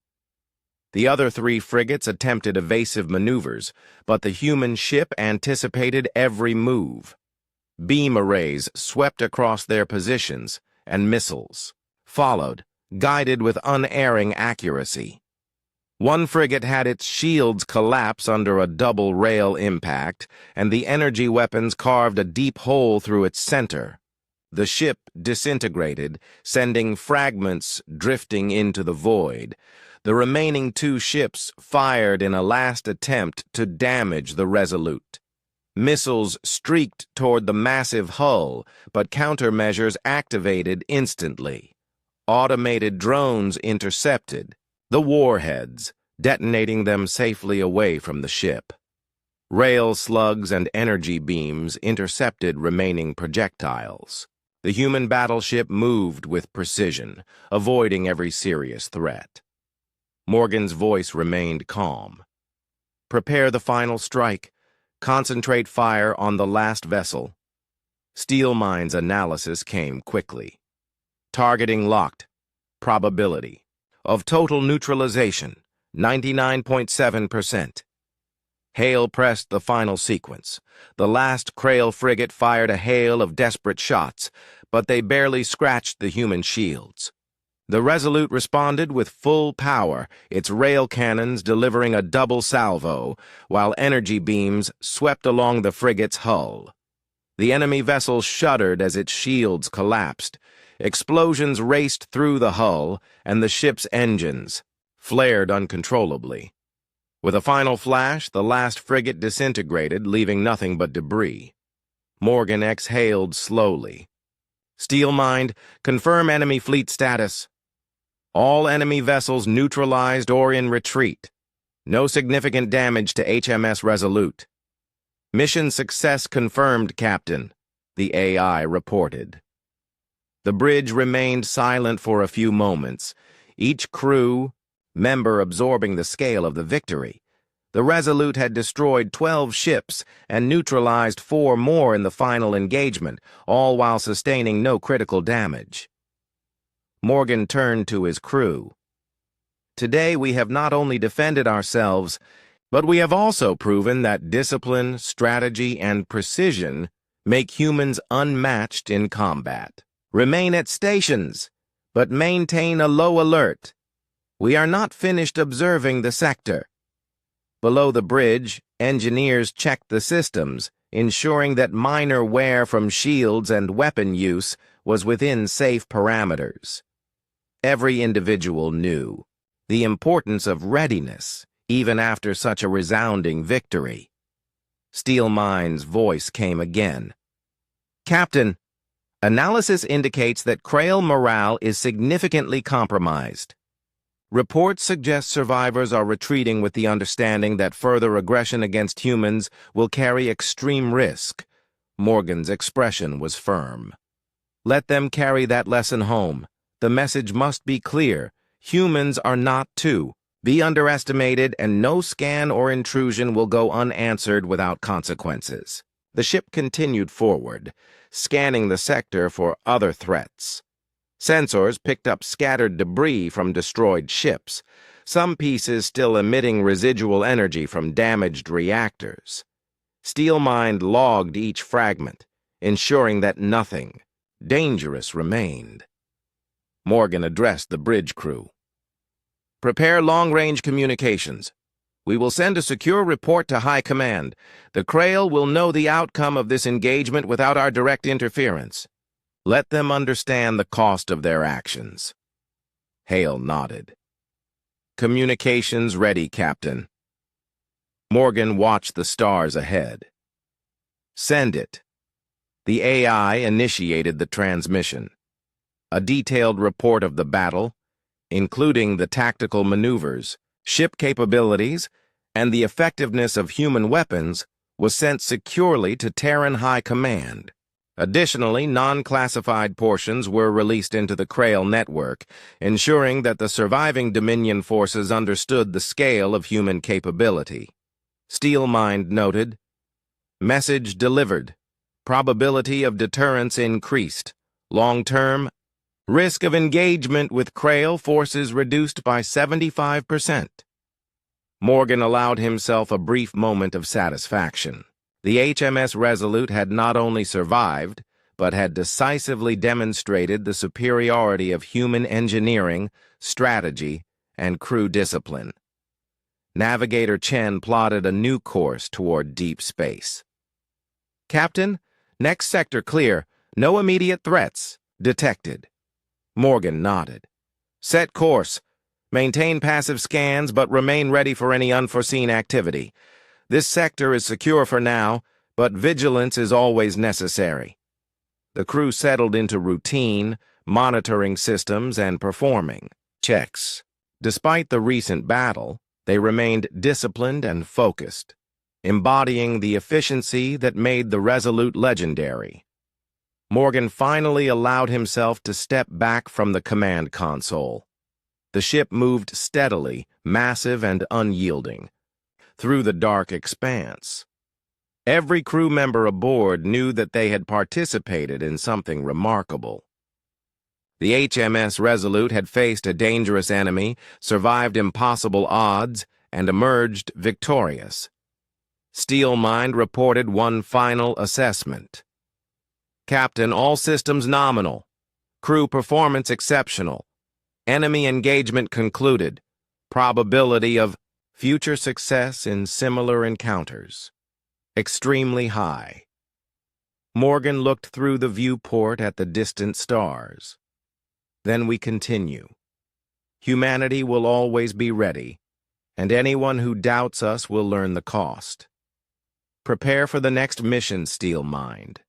The other 3 frigates attempted evasive maneuvers, but the human ship anticipated every move. Beam arrays swept across their positions, and missiles followed, guided with unerring accuracy. One frigate had its shields collapse under a double rail impact, and the energy weapons carved a deep hole through its center. The ship disintegrated, sending fragments drifting into the void. The remaining 2 ships fired in a last attempt to damage the Resolute. Missiles streaked toward the massive hull, but countermeasures activated instantly. Automated drones intercepted the warheads, detonating them safely away from the ship. Rail slugs and energy beams intercepted remaining projectiles. The human battleship moved with precision, avoiding every serious threat. Morgan's voice remained calm. "Prepare the final strike. Concentrate fire on the last vessel." Steel Mind's analysis came quickly. "Targeting locked. Probability of total neutralization, 99.7%. Hale pressed the final sequence. The last Krail frigate fired a hail of desperate shots, but they barely scratched the human shields. The Resolute responded with full power, its rail cannons delivering a double salvo, while energy beams swept along the frigate's hull. The enemy vessel shuddered as its shields collapsed. Explosions raced through the hull, and the ship's engines flared uncontrollably. With a final flash, the last frigate disintegrated, leaving nothing but debris. Morgan exhaled slowly. Steelmind, confirm enemy fleet status. All enemy vessels neutralized or in retreat. No significant damage to HMS Resolute. Mission success confirmed, Captain, the AI reported. The bridge remained silent for a few moments, each crew member absorbing the scale of the victory. The Resolute had destroyed 12 ships and neutralized 4 more in the final engagement, all while sustaining no critical damage. Morgan turned to his crew. Today we have not only defended ourselves, but we have also proven that discipline, strategy, and precision make humans unmatched in combat. Remain at stations, but maintain a low alert. We are not finished observing the sector. Below the bridge, engineers checked the systems, ensuring that minor wear from shields and weapon use was within safe parameters. Every individual knew the importance of readiness, even after such a resounding victory. Steelmind's voice came again. Captain, analysis indicates that Krail morale is significantly compromised. Reports suggest survivors are retreating with the understanding that further aggression against humans will carry extreme risk. Morgan's expression was firm. Let them carry that lesson home. The message must be clear. Humans are not to be underestimated, and no scan or intrusion will go unanswered without consequences. The ship continued forward, scanning the sector for other threats. Sensors picked up scattered debris from destroyed ships, some pieces still emitting residual energy from damaged reactors. Steelmind logged each fragment, ensuring that nothing dangerous remained. Morgan addressed the bridge crew. Prepare long-range communications. We will send a secure report to High Command. The Krail will know the outcome of this engagement without our direct interference. Let them understand the cost of their actions. Hale nodded. Communications ready, Captain. Morgan watched the stars ahead. Send it. The AI initiated the transmission. A detailed report of the battle, including the tactical maneuvers, ship capabilities, and the effectiveness of human weapons, was sent securely to Terran High Command. Additionally, non-classified portions were released into the Krail network, ensuring that the surviving Dominion forces understood the scale of human capability. Steelmind noted, message delivered. Probability of deterrence increased. Long-term, risk of engagement with Krail forces reduced by 75%. Morgan allowed himself a brief moment of satisfaction. The HMS Resolute had not only survived, but had decisively demonstrated the superiority of human engineering, strategy, and crew discipline. Navigator Chen plotted a new course toward deep space. Captain, next sector clear. No immediate threats detected. Morgan nodded. Set course. Maintain passive scans, but remain ready for any unforeseen activity. This sector is secure for now, but vigilance is always necessary. The crew settled into routine, monitoring systems, and performing checks. Despite the recent battle, they remained disciplined and focused, embodying the efficiency that made the Resolute legendary. Morgan finally allowed himself to step back from the command console. The ship moved steadily, massive and unyielding, through the dark expanse. Every crew member aboard knew that they had participated in something remarkable. The HMS Resolute had faced a dangerous enemy, survived impossible odds, and emerged victorious. Steelmind reported one final assessment. Captain, all systems nominal. Crew performance exceptional. Enemy engagement concluded. Probability of future success in similar encounters. Extremely high. Morgan looked through the viewport at the distant stars. Then we continue. Humanity will always be ready, and anyone who doubts us will learn the cost. Prepare for the next mission, Steel Mind.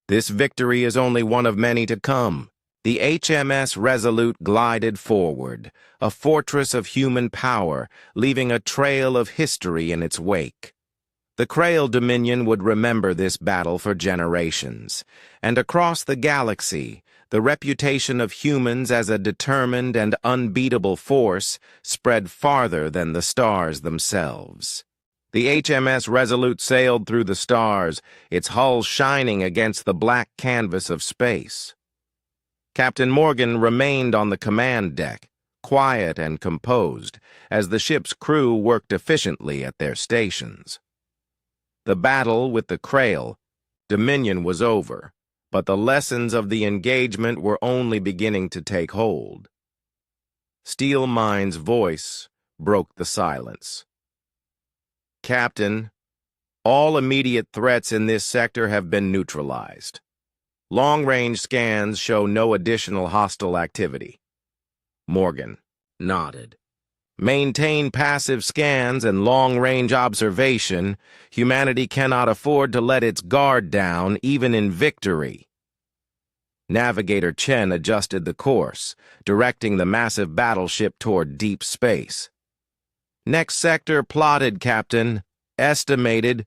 This victory is only one of many to come. The HMS Resolute glided forward, a fortress of human power, leaving a trail of history in its wake. The Krail Dominion would remember this battle for generations, and across the galaxy, the reputation of humans as a determined and unbeatable force spread farther than the stars themselves. The HMS Resolute sailed through the stars, its hull shining against the black canvas of space. Captain Morgan remained on the command deck, quiet and composed, as the ship's crew worked efficiently at their stations. The battle with the Krail Dominion was over, but the lessons of the engagement were only beginning to take hold. Steel Mind's voice broke the silence. Captain, all immediate threats in this sector have been neutralized. Long-range scans show no additional hostile activity. Morgan nodded. Maintain passive scans and long-range observation. Humanity cannot afford to let its guard down, even in victory. Navigator Chen adjusted the course, directing the massive battleship toward deep space. Next sector plotted, Captain. Estimated.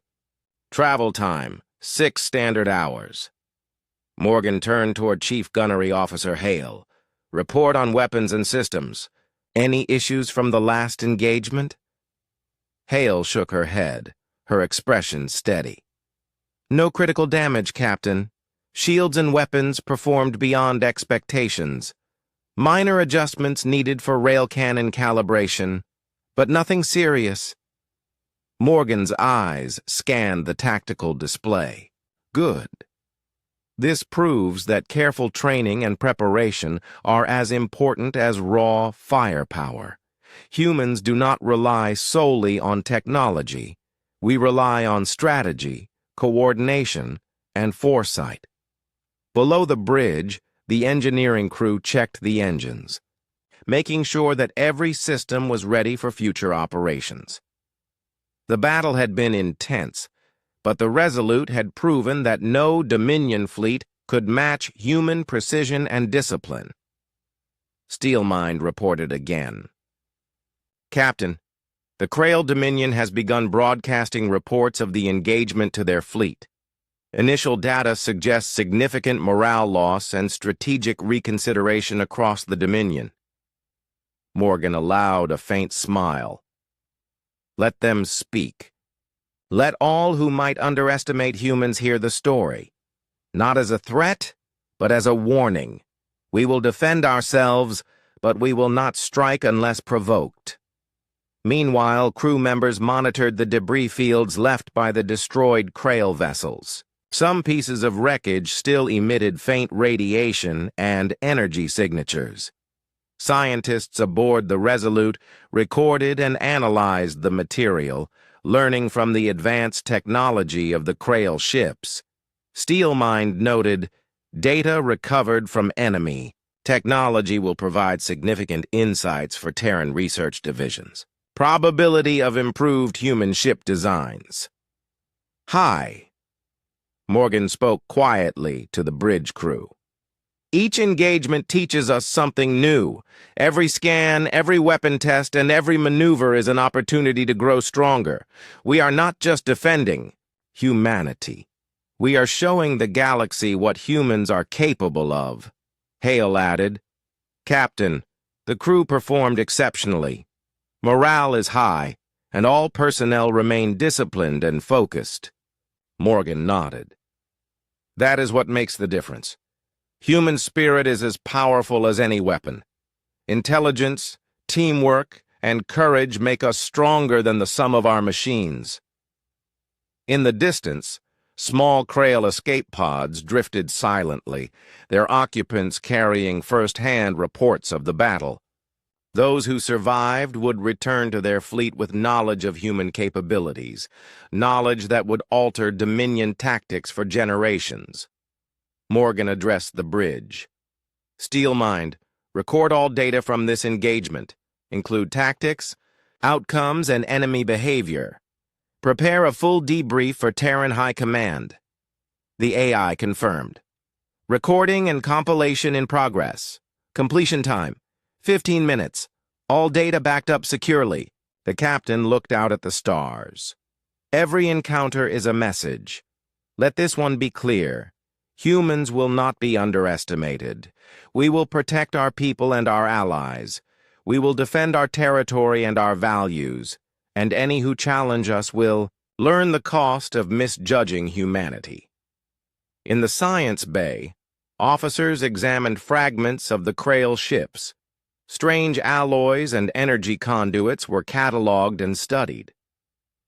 Travel time, 6 standard hours. Morgan turned toward Chief Gunnery Officer Hale. Report on weapons and systems. Any issues from the last engagement? Hale shook her head, her expression steady. No critical damage, Captain. Shields and weapons performed beyond expectations. Minor adjustments needed for rail cannon calibration, but nothing serious. Morgan's eyes scanned the tactical display. Good. This proves that careful training and preparation are as important as raw firepower. Humans do not rely solely on technology. We rely on strategy, coordination, and foresight. Below the bridge, the engineering crew checked the engines, making sure that every system was ready for future operations. The battle had been intense, but the Resolute had proven that no Dominion fleet could match human precision and discipline. Steelmind reported again. Captain, the Krail Dominion has begun broadcasting reports of the engagement to their fleet. Initial data suggests significant morale loss and strategic reconsideration across the Dominion. Morgan allowed a faint smile. Let them speak. Let all who might underestimate humans hear the story. Not as a threat, but as a warning. We will defend ourselves, but we will not strike unless provoked. Meanwhile, crew members monitored the debris fields left by the destroyed Krail vessels. Some pieces of wreckage still emitted faint radiation and energy signatures. Scientists aboard the Resolute recorded and analyzed the material, learning from the advanced technology of the Krail ships. Steelmind noted, data recovered from enemy. Technology will provide significant insights for Terran research divisions. Probability of improved human ship designs. High. Morgan spoke quietly to the bridge crew. Each engagement teaches us something new. Every scan, every weapon test, and every maneuver is an opportunity to grow stronger. We are not just defending humanity. We are showing the galaxy what humans are capable of. Hale added, Captain, the crew performed exceptionally. Morale is high, and all personnel remain disciplined and focused. Morgan nodded. That is what makes the difference. Human spirit is as powerful as any weapon. Intelligence, teamwork, and courage make us stronger than the sum of our machines. In the distance, Small Krail escape pods drifted silently, their occupants carrying first-hand reports of the battle. Those who survived would return to their fleet with knowledge of human capabilities, knowledge that would alter Dominion tactics for generations. Morgan addressed the bridge. Steelmind, record all data from this engagement, include tactics, outcomes, and enemy behavior. Prepare a full debrief for Terran High Command. The AI confirmed. Recording and compilation in progress. Completion time, 15 minutes. All data backed up securely. The captain looked out at the stars. Every encounter is a message. Let this one be clear. Humans will not be underestimated. We will protect our people and our allies. We will defend our territory and our values. And any who challenge us will learn the cost of misjudging humanity. In the science bay, officers examined fragments of the Krail ships. Strange alloys and energy conduits were cataloged and studied.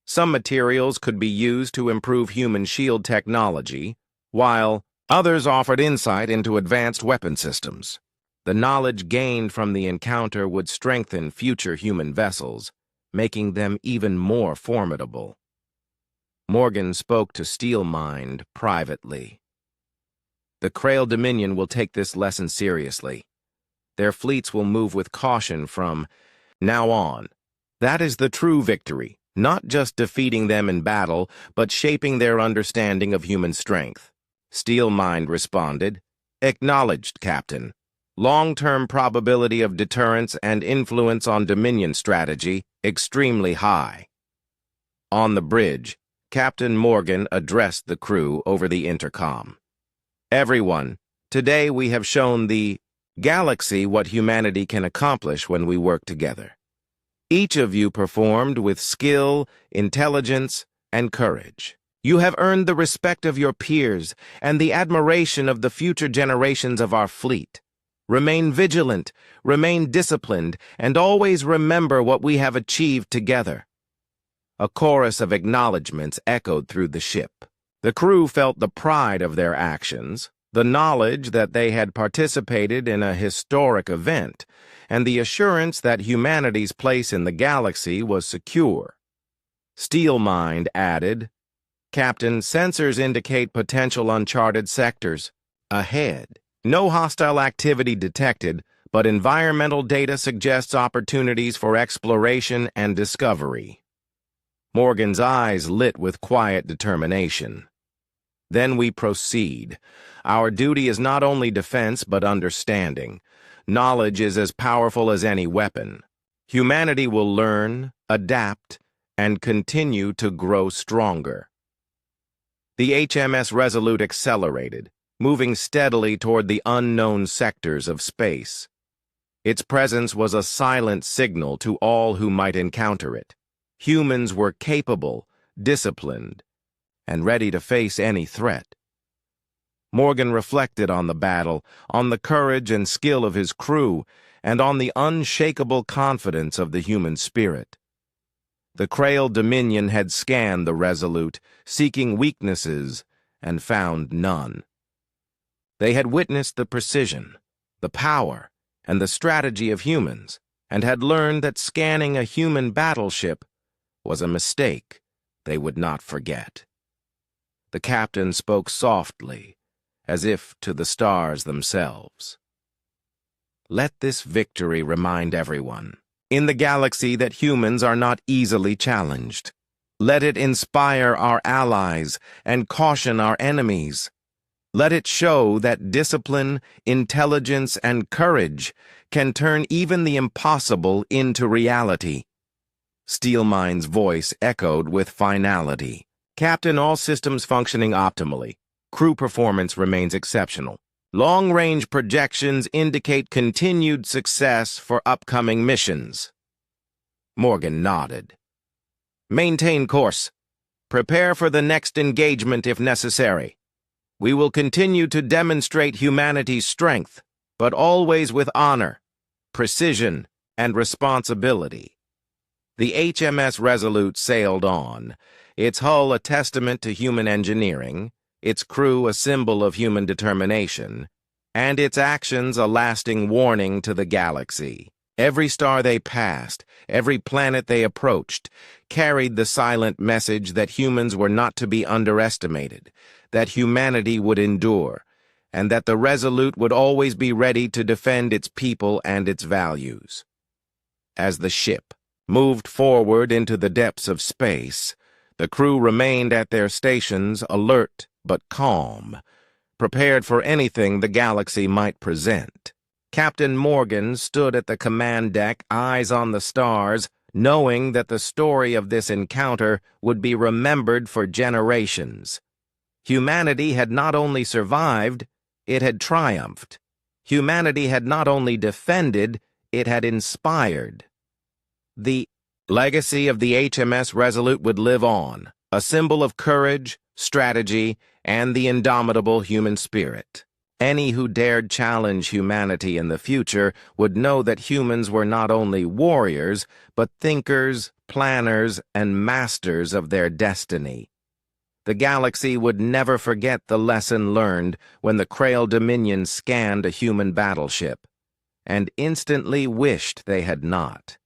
Some materials could be used to improve human shield technology, while others offered insight into advanced weapon systems. The knowledge gained from the encounter would strengthen future human vessels, making them even more formidable. Morgan spoke to Steelmind privately. The Krail Dominion will take this lesson seriously. Their fleets will move with caution from now on. That is the true victory, not just defeating them in battle, but shaping their understanding of human strength. Steelmind responded, "Acknowledged, Captain. Long-term probability of deterrence and influence on Dominion strategy extremely high." On the bridge, Captain Morgan addressed the crew over the intercom. "Everyone, today we have shown the galaxy what humanity can accomplish when we work together. Each of you performed with skill, intelligence, and courage. You have earned the respect of your peers and the admiration of the future generations of our fleet. Remain vigilant, remain disciplined, and always remember what we have achieved together." A chorus of acknowledgments echoed through the ship. The crew felt the pride of their actions, the knowledge that they had participated in a historic event, and the assurance that humanity's place in the galaxy was secure. Steelmind added, "Captain, sensors indicate potential uncharted sectors ahead. No hostile activity detected, but environmental data suggests opportunities for exploration and discovery." Morgan's eyes lit with quiet determination. "Then we proceed. Our duty is not only defense, but understanding. Knowledge is as powerful as any weapon. Humanity will learn, adapt, and continue to grow stronger." The HMS Resolute accelerated, moving steadily toward the unknown sectors of space. Its presence was a silent signal to all who might encounter it. Humans were capable, disciplined, and ready to face any threat. Morgan reflected on the battle, on the courage and skill of his crew, and on the unshakable confidence of the human spirit. The Krail Dominion had scanned the Resolute, seeking weaknesses, and found none. They had witnessed the precision, the power, and the strategy of humans, and had learned that scanning a human battleship was a mistake they would not forget. The captain spoke softly, as if to the stars themselves. "Let this victory remind everyone in the galaxy that humans are not easily challenged. Let it inspire our allies and caution our enemies. Let it show that discipline, intelligence, and courage can turn even the impossible into reality." Steelmind's voice echoed with finality. "Captain, all systems functioning optimally. Crew performance remains exceptional. Long-range projections indicate continued success for upcoming missions." Morgan nodded. "Maintain course. Prepare for the next engagement if necessary. We will continue to demonstrate humanity's strength, but always with honor, precision, and responsibility." The HMS Resolute sailed on, its hull a testament to human engineering, its crew a symbol of human determination, and its actions a lasting warning to the galaxy. Every star they passed, every planet they approached, carried the silent message that humans were not to be underestimated, that humanity would endure, and that the Resolute would always be ready to defend its people and its values. As the ship moved forward into the depths of space, the crew remained at their stations, alert but calm, prepared for anything the galaxy might present. Captain Morgan stood at the command deck, eyes on the stars, knowing that the story of this encounter would be remembered for generations. Humanity had not only survived, it had triumphed. Humanity had not only defended, it had inspired. The legacy of the HMS Resolute would live on, a symbol of courage, strategy, and the indomitable human spirit. Any who dared challenge humanity in the future would know that humans were not only warriors, but thinkers, planners, and masters of their destiny. The galaxy would never forget the lesson learned when the Krail Dominion scanned a human battleship, and instantly wished they had not.